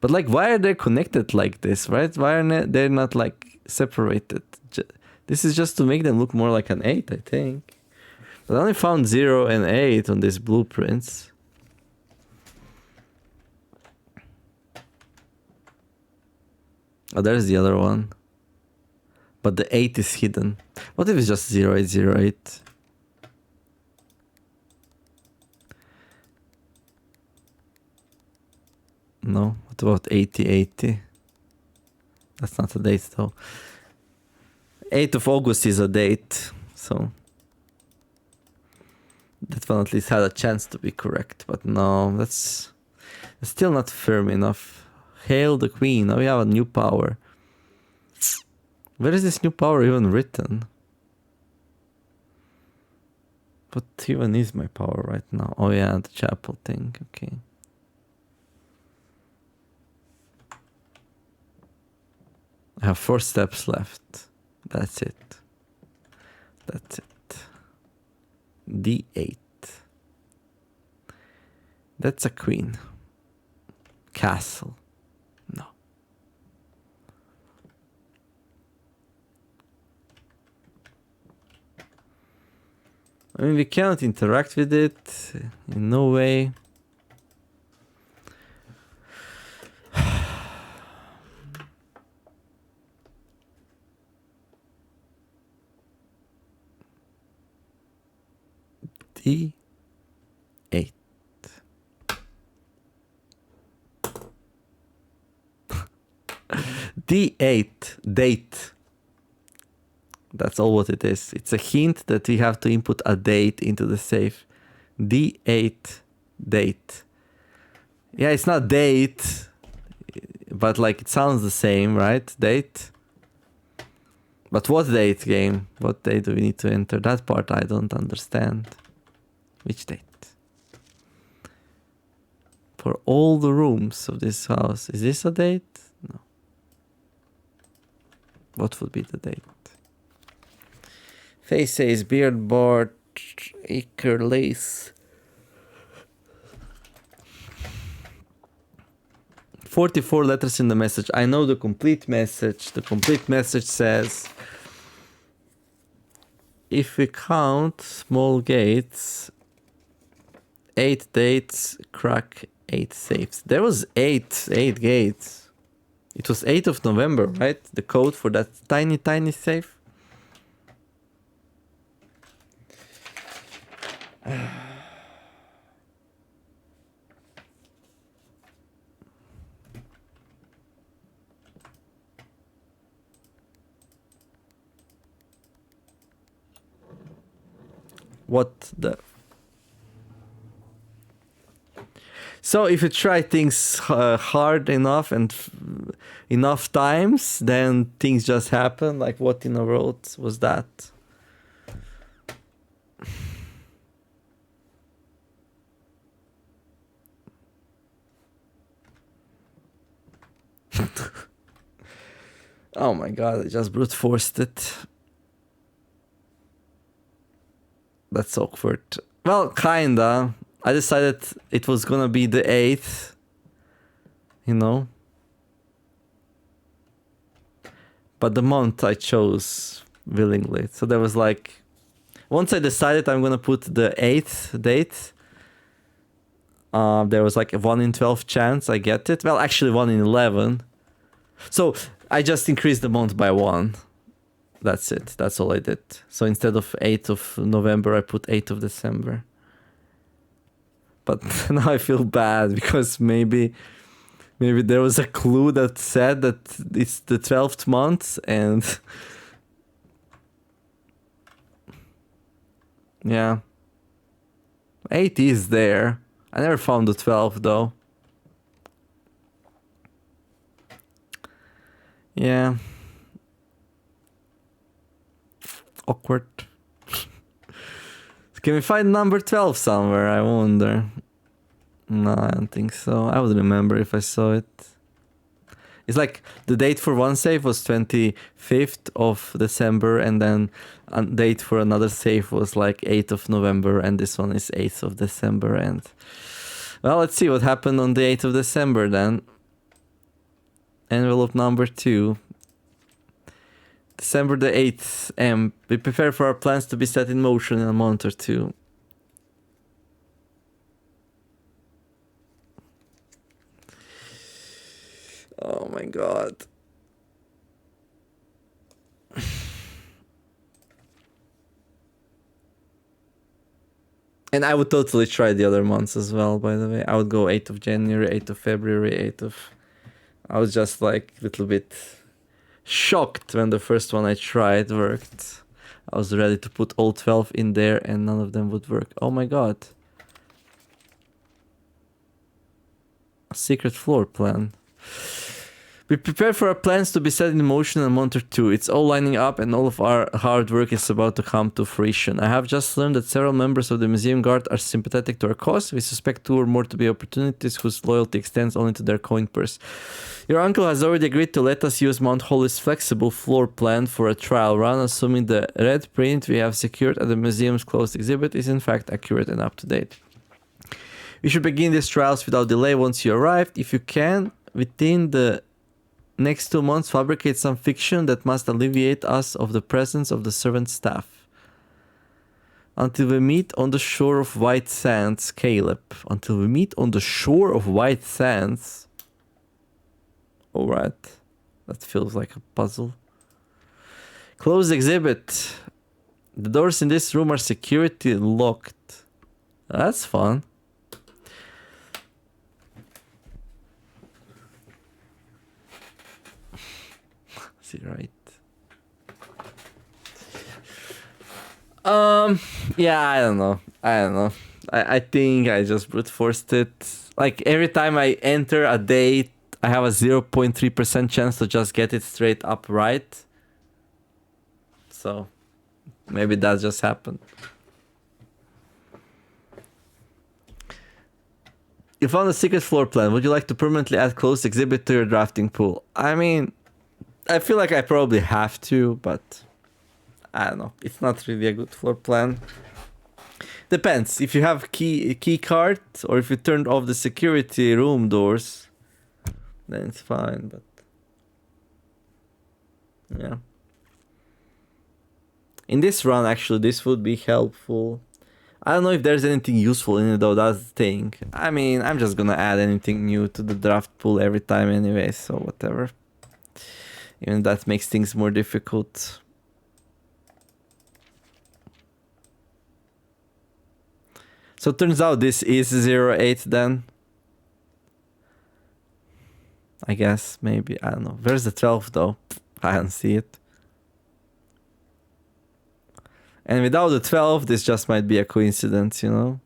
But like why are they connected like this, right? Why are they not like separated? This is just to make them look more like an 8, I think. But I only found 0 and 8 on these blueprints. Oh, there's the other one. But the 8 is hidden. What if it's just 0808? No? What about 8080? That's not a date though. 8th of August is a date, so that one at least had a chance to be correct. But no, that's still not firm enough. Hail the Queen. Now we have a new power. Where is this new power even written? What even is my power right now? Oh yeah, the chapel thing. Okay. I have 4 steps left. That's it. That's it. D8. That's a queen. Castle. No. I mean, we cannot interact with it in no way. D8. D8. Date. That's all what it is. It's a hint that we have to input a date into the safe. D8 date. Yeah, it's not date, but like it sounds the same, right? Date. But what date, game? What date do we need to enter? That part I don't understand. Which date? For all the rooms of this house. Is this a date? No. What would be the date? Face says beard board acre lace. 44 letters in the message. I know the complete message. The complete message says, if we count small gates, 8 dates, crack 8 safes. There was 8 gates. It was 8th of November, right? The code for that tiny safe. What the... So if you try things hard enough and enough times, then things just happen. Like what in the world was that? Oh my god, I just brute forced it. That's awkward. Well, kinda. I decided it was gonna be the 8th. You know? But the month I chose willingly. So there was like... Once I decided I'm gonna put the 8th date, there was like a 1 in 12 chance I get it. Well, actually 1 in 11. So I just increased the month by 1. That's it. That's all I did. So instead of 8th of November, I put 8th of December. But now I feel bad because maybe there was a clue that said that it's the 12th month and... yeah. 8 is there. I never found the 12th though. Yeah. Awkward. Can we find number 12 somewhere? I wonder. No, I don't think so. I would remember if I saw it. It's like the date for one save was 25th of December, and then a date for another save was like 8th of November, and this one is 8th of December. And well, let's see what happened on the 8th of December then. Envelope number 2. December the 8th, M. We prepare for our plans to be set in motion in a month or two. Oh my god. And I would totally try the other months as well, by the way. I would go 8th of January, 8th of February, 8th of... I was just like a little bit shocked when the first one I tried worked. I was ready to put all 12 in there and none of them would work. Oh my god. A secret floor plan. We prepare for our plans to be set in motion in a month or two. It's all lining up and all of our hard work is about to come to fruition. I have just learned that several members of the Museum Guard are sympathetic to our cause. We suspect 2 or more to be opportunities whose loyalty extends only to their coin purse. Your uncle has already agreed to let us use Mount Holly's flexible floor plan for a trial run, assuming the red print we have secured at the museum's closed exhibit is in fact accurate and up to date. We should begin these trials without delay once you arrive. If you can, within the next 2 months, fabricate some fiction that must alleviate us of the presence of the servant staff. Until we meet on the shore of White Sands, Caleb. Until we meet on the shore of White Sands. Alright. That feels like a puzzle. Closed exhibit. The doors in this room are security locked. That's fun. See, right. Yeah, I don't know. I think I just brute forced it. Like every time I enter a date, I have a 0.3% chance to just get it straight up right. So maybe that just happened. You found a secret floor plan. Would you like to permanently add closed exhibit to your drafting pool? I mean, I feel like I probably have to, but I don't know. It's not really a good floor plan. Depends. If you have key card or if you turned off the security room doors, then it's fine. But yeah, in this run, actually, this would be helpful. I don't know if there's anything useful in it though. That's the thing. I mean, I'm just gonna add anything new to the draft pool every time anyway. So whatever. Even that makes things more difficult. So it turns out this is 08 then. I guess, maybe, I don't know. Where's the 12 though? I don't see it. And without the 12, this just might be a coincidence, you know?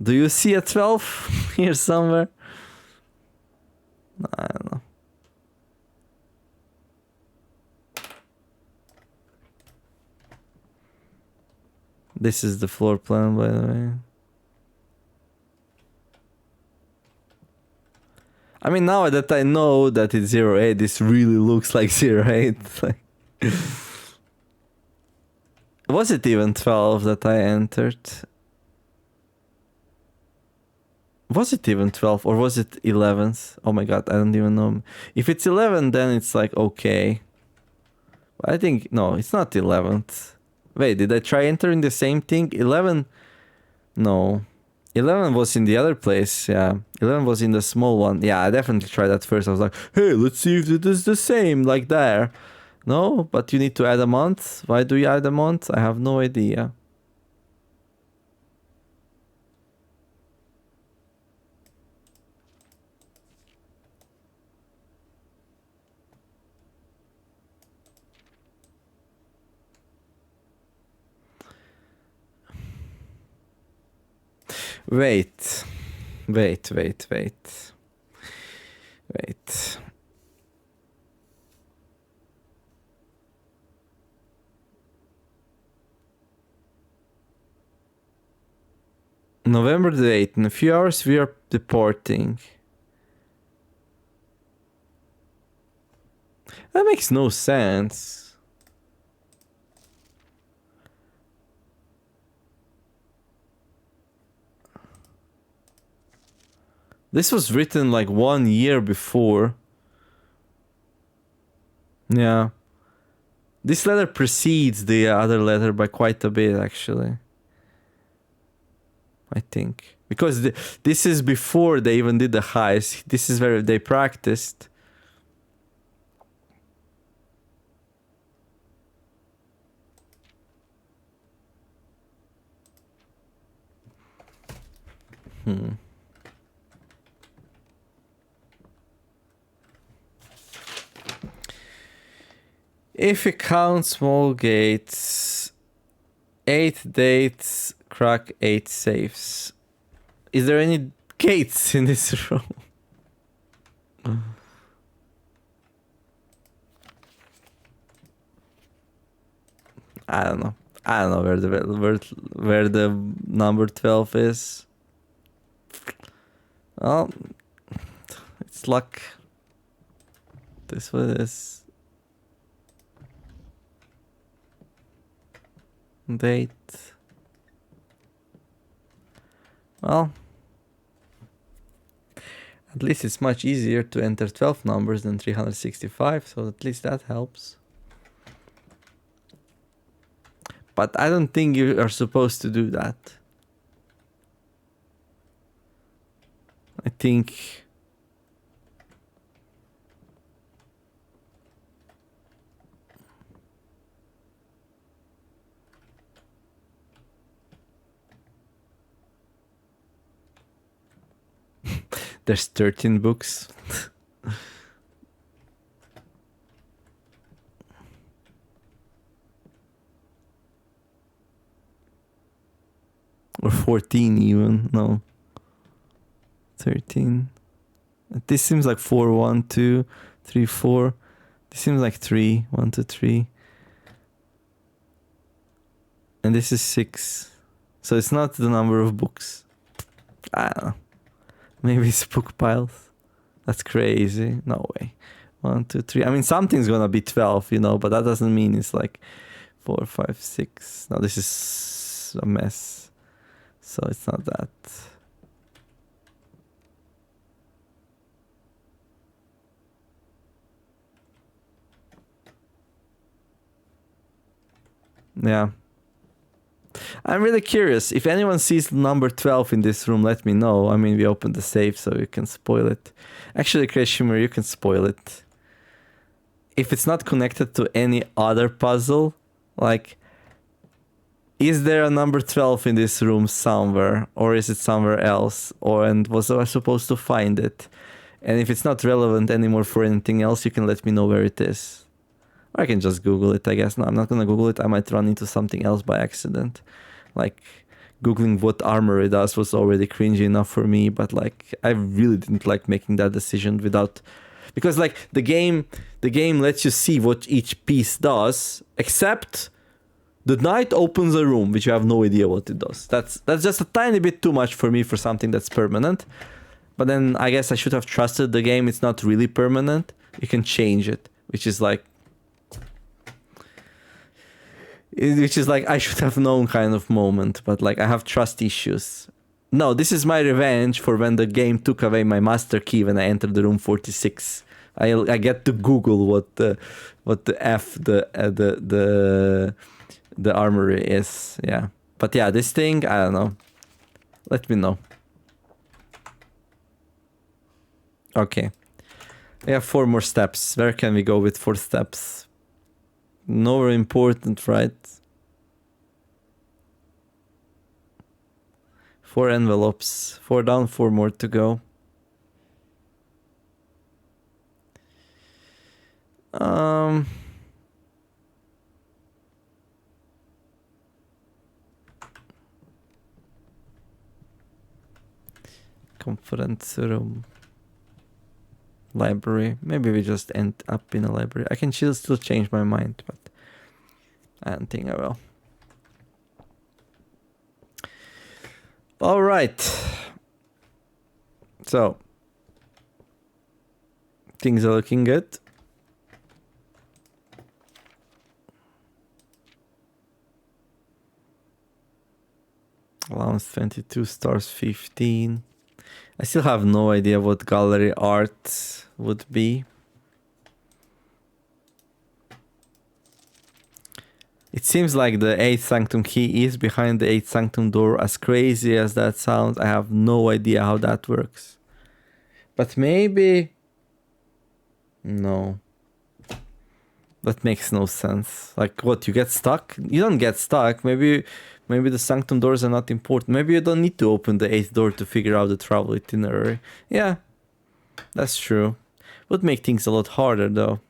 Do you see a 12 here somewhere? I don't know. This is the floor plan, by the way. I mean, now that I know that it's 08, this really looks like 08. Like, was it even 12 that I entered? Was it even 12 or was it 11th? Oh my god, I don't even know. If it's 11, then it's like okay. But I think, no, it's not 11th. Wait, did I try entering the same thing? 11? No. 11 was in the other place, yeah. 11 was in the small one. Yeah, I definitely tried that first. I was like, hey, let's see if it is the same, like there. No, but you need to add a month. Why do you add a month? I have no idea. Wait. November the 8th. In a few hours, we are deporting. That makes no sense. This was written like 1 year before. Yeah. This letter precedes the other letter by quite a bit, actually. I think. Because this is before they even did the heist. This is where they practiced. If you count small gates, 8 dates, crack 8 safes. Is there any gates in this room? I don't know. I don't know where the number 12 is. Well, it's luck. This one is date. Well, at least it's much easier to enter 12 numbers than 365, so at least that helps. But I don't think you are supposed to do that. I think... There's 13 books. Or 14 even. No. 13. This seems like 4, 1, 2, 3, 4. This seems like 3, 1, 2, 3. And this is 6. So it's not the number of books. I don't know. Maybe it's book piles. That's crazy. No way. 1, 2, 3. I mean, something's gonna be 12, you know, but that doesn't mean it's like 4, 5, 6. No, this is a mess. So it's not that. Yeah. I'm really curious. If anyone sees number 12 in this room, let me know. I mean, we opened the safe, so you can spoil it. Actually, Kreshimir, you can spoil it. If it's not connected to any other puzzle, like, is there a number 12 in this room somewhere? Or is it somewhere else? And was I supposed to find it? And if it's not relevant anymore for anything else, you can let me know where it is. Or I can just Google it, I guess. No, I'm not gonna Google it. I might run into something else by accident. Like, Googling what Armory does was already cringy enough for me, but like, I really didn't like making that decision without... Because like, the game lets you see what each piece does, except the knight opens a room, which you have no idea what it does. That's just a tiny bit too much for me for something that's permanent. But then I guess I should have trusted the game. It's not really permanent. You can change it, which is like I should have known kind of moment, but like I have trust issues. No, this is my revenge for when the game took away my master key when I entered the room 46. I get to Google what the F the armory is. Yeah. But yeah, this thing, I don't know. Let me know. Okay. We have 4 more steps. Where can we go with 4 steps? Nowhere important, right? 4 envelopes. 4 down, 4 more to go. Conference room. Library. Maybe we just end up in a library. I can still change my mind, but I don't think I will. All right. So things are looking good. Allowance 22, stars 15. I still have no idea what gallery art would be. It seems like the 8th Sanctum key is behind the 8th Sanctum door. As crazy as that sounds, I have no idea how that works. But maybe... No. That makes no sense. Like, what, you get stuck? You don't get stuck. Maybe the Sanctum doors are not important. Maybe you don't need to open the 8th door to figure out the travel itinerary. Yeah, that's true. Would make things a lot harder, though.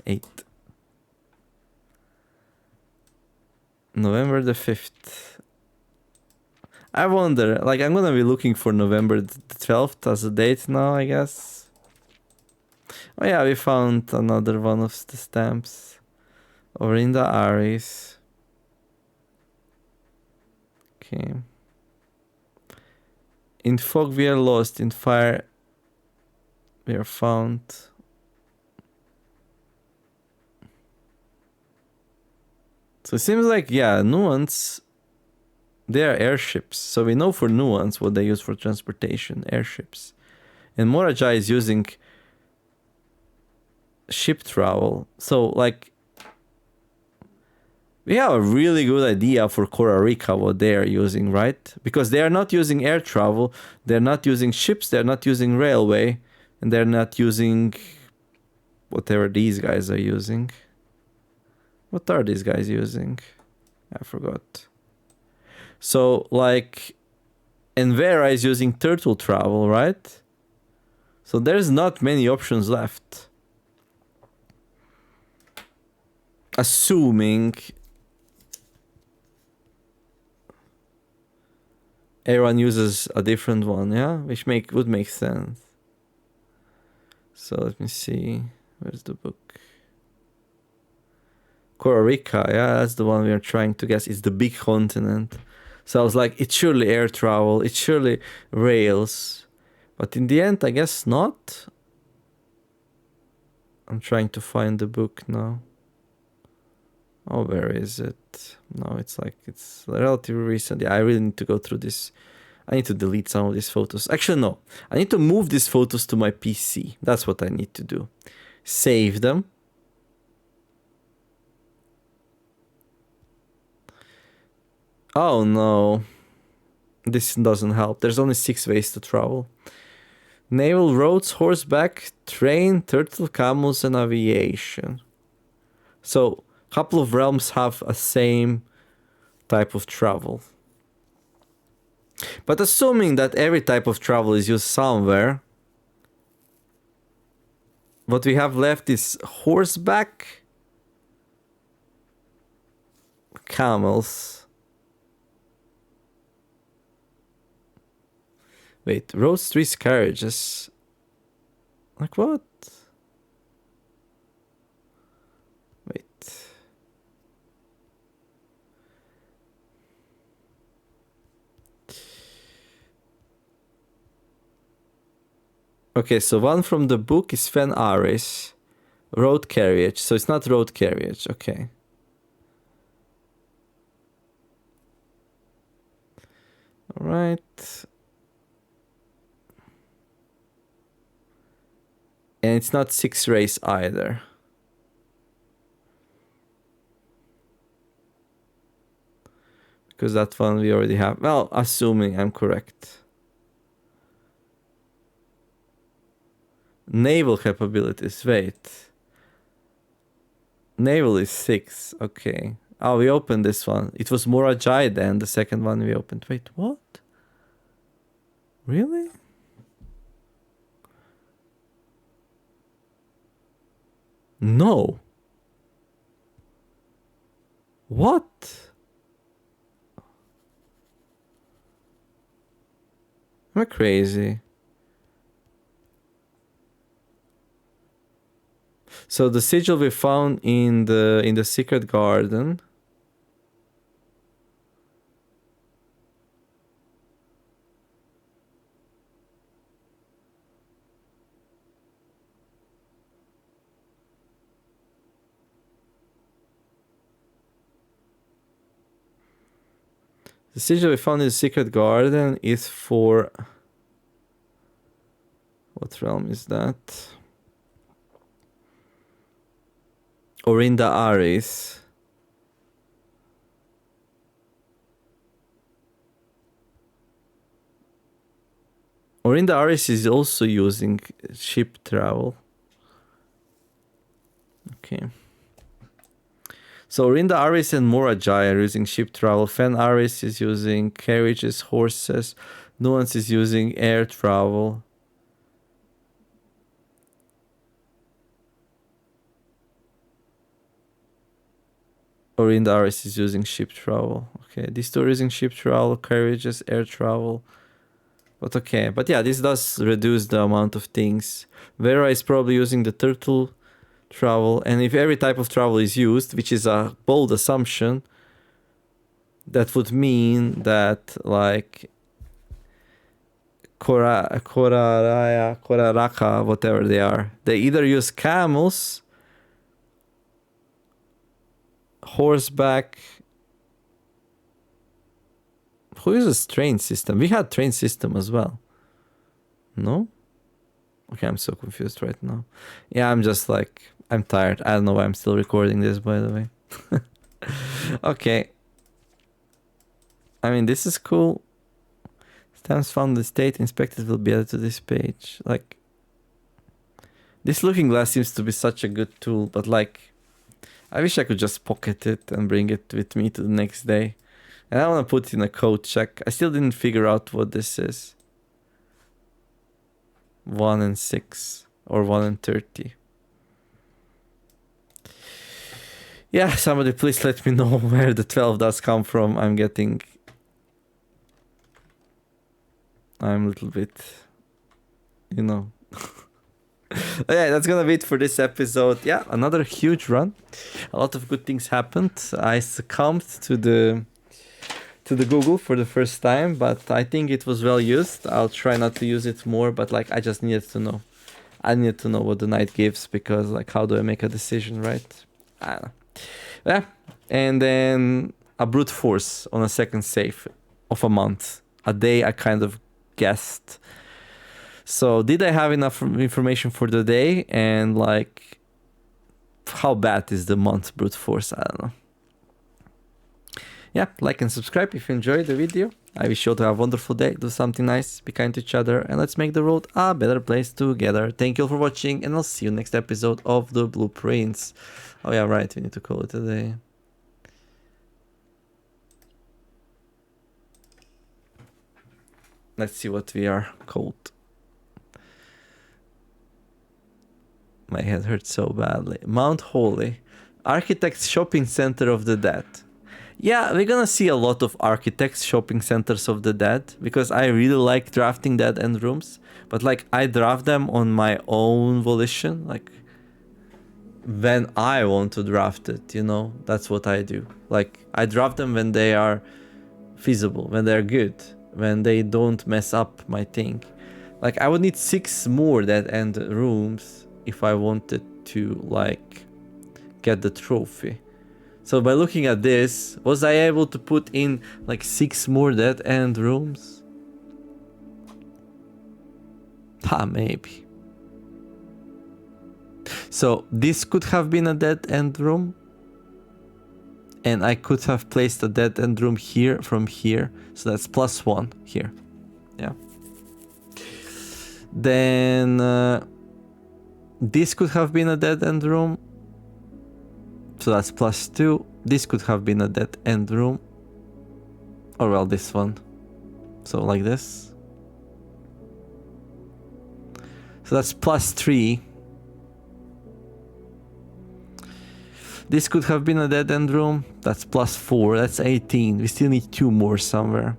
8. November the 5th. I wonder, like, I'm gonna be looking for November the 12th as a date now, I guess. Oh yeah, we found another one of the stamps. Orinda Aries. Okay. In fog we are lost, in fire we are found. So it seems like, yeah, Nuance, they are airships. So we know for Nuance what they use for transportation, airships. And Morajai is using ship travel. So, like, we have a really good idea for Korarika what they are using, right? Because they are not using air travel, they're not using ships, they're not using railway, and they're not using whatever these guys are using. What are these guys using? I forgot. So, like, Envera is using turtle travel, right? So there's not many options left. Assuming everyone uses a different one, yeah? Which would make sense. So let me see. Where's the book? Costa Rica, yeah, that's the one we are trying to guess. It's the big continent. So I was like, it's surely air travel, it's surely rails. But in the end, I guess not. I'm trying to find the book now. Oh, where is it? No, it's relatively recent. Yeah, I really need to go through this. I need to delete some of these photos. Actually, no. I need to move these photos to my PC. That's what I need to do. Save them. Oh no. This doesn't help. There's only 6 ways to travel. Naval roads, horseback, train, turtle, camels, and aviation. So, a couple of realms have a same type of travel. But assuming that every type of travel is used somewhere, what we have left is horseback, camels. Wait, roads, streets, carriages. Like what? Wait. Okay, so one from the book is Fen Aris. Road carriage. So it's not road carriage. Okay. All right. And it's not 6 race either. Because that one we already have. Well, assuming I'm correct. Naval capabilities. Wait. Naval is 6. Okay. Oh, we opened this one. It was Morajai then. The second one we opened. Wait, what? Really? No. What? Am I crazy? So the sigil we found in the secret garden. The sigil we found in the secret garden is for... What realm is that? Orinda Aris. Orinda Aris is also using ship travel. Okay. So Orinda Aris and Morajai are using ship travel. Fen Aris is using carriages, horses. Nuance is using air travel. Orinda Aris is using ship travel. Okay, these two are using ship travel, carriages, air travel. But okay, but yeah, this does reduce the amount of things. Vera is probably using the turtle travel, and if every type of travel is used, which is a bold assumption, that would mean that like Koraraka, whatever they are, they either use camels, horseback. Who uses train system? We had train system as well. No? Okay, I'm so confused right now. Yeah, I'm just like, I'm tired. I don't know why I'm still recording this, by the way. Okay. I mean, this is cool. Stamps found in the state inspected will be added to this page. Like, this looking glass seems to be such a good tool, but like, I wish I could just pocket it and bring it with me to the next day. And I want to put in a code check. I still didn't figure out what this is. 1 and 6 or 1 and 30. Yeah, somebody please let me know where the 12 does come from. I'm getting I'm a little bit, you know. Yeah, that's gonna be it for this episode. Yeah, another huge run. A lot of good things happened. I succumbed to the Google for the first time, but I think it was well used. I'll try not to use it more, but like I just needed to know. I need to know what the night gives, because like how do I make a decision, right? I don't know. Yeah, and then a brute force on a second save of a month. A day I kind of guessed. So did I have enough information for the day? And like, how bad is the month brute force? I don't know. Yeah, like and subscribe if you enjoyed the video. I wish you all to have a wonderful day. Do something nice, be kind to each other, and let's make the world a better place together. Thank you all for watching, and I'll see you next episode of The Blueprints. Oh yeah, right, we need to call it a day. Let's see what we are called. My head hurts so badly. Mount Holy. Architects Shopping Center of the Dead. Yeah, we're gonna see a lot of architects shopping centers of the dead, because I really like drafting dead end rooms, but like I draft them on my own volition, like when I want to draft it, you know, that's what I do. Like I draft them when they are feasible, when they're good, when they don't mess up my thing. Like I would need 6 more dead end rooms if I wanted to like get the trophy. So by looking at this, was I able to put in like 6 more dead end rooms? Maybe. So this could have been a dead end room. And I could have placed a dead end room here from here. So that's +1 here. Yeah. Then this could have been a dead end room. So that's +2. This could have been a dead end room. Or well, this one. So like this. So that's +3. This could have been a dead end room. That's +4. That's 18. We still need 2 more somewhere.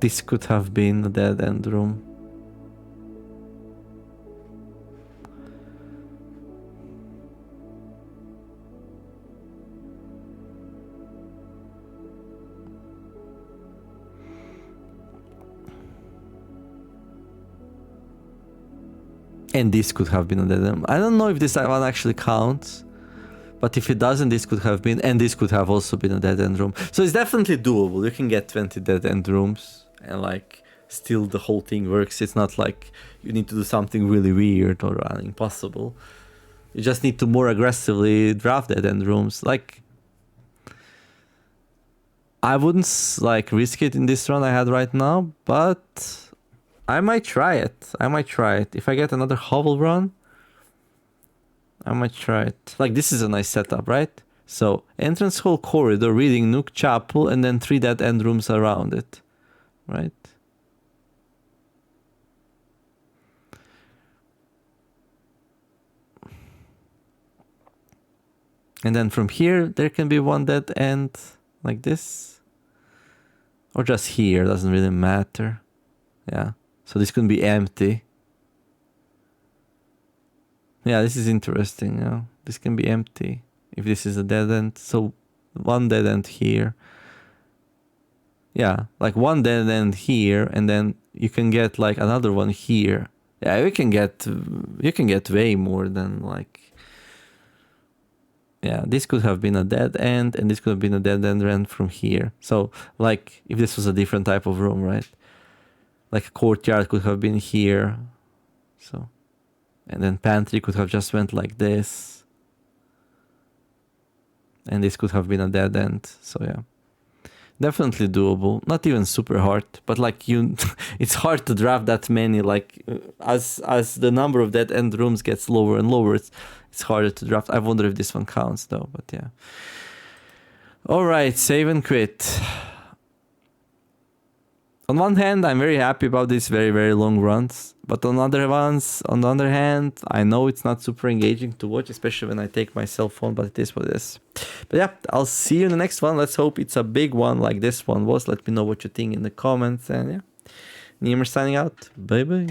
This could have been a dead end room. And this could have been a dead end. I don't know if this one actually counts. But if it doesn't, this could have been, and this could have also been a dead end room. So it's definitely doable. You can get 20 dead end rooms and like still the whole thing works. It's not like you need to do something really weird or impossible. You just need to more aggressively draft dead end rooms. Like I wouldn't like risk it in this run I had right now, but I might try it. I might try it. If I get another hovel run, I might try it. Like this is a nice setup, right? So entrance hall, corridor, reading nook, chapel, and then 3 dead end rooms around it, right? And then from here, there can be 1 dead end like this. Or just here, doesn't really matter. Yeah, so this can be empty. Yeah, this is interesting. Yeah, this can be empty if this is a dead end. So 1 dead end here. Yeah, like 1 dead end here, and then you can get like another one here. Yeah, you can get way more than like. Yeah, this could have been a dead end, and this could have been a dead end from here. So like if this was a different type of room, right? Like a courtyard could have been here. So. And then pantry could have just went like this. And this could have been a dead end. So yeah. Definitely doable. Not even super hard. But like it's hard to draft that many. Like as the number of dead end rooms gets lower and lower, it's harder to draft. I wonder if this one counts though. But yeah. Alright, save and quit. On one hand, I'm very happy about these very, very long runs. But on the other hand, I know it's not super engaging to watch, especially when I take my cell phone, but it is what it is. But yeah, I'll see you in the next one. Let's hope it's a big one like this one was. Let me know what you think in the comments. And yeah, Nemer signing out. Bye bye.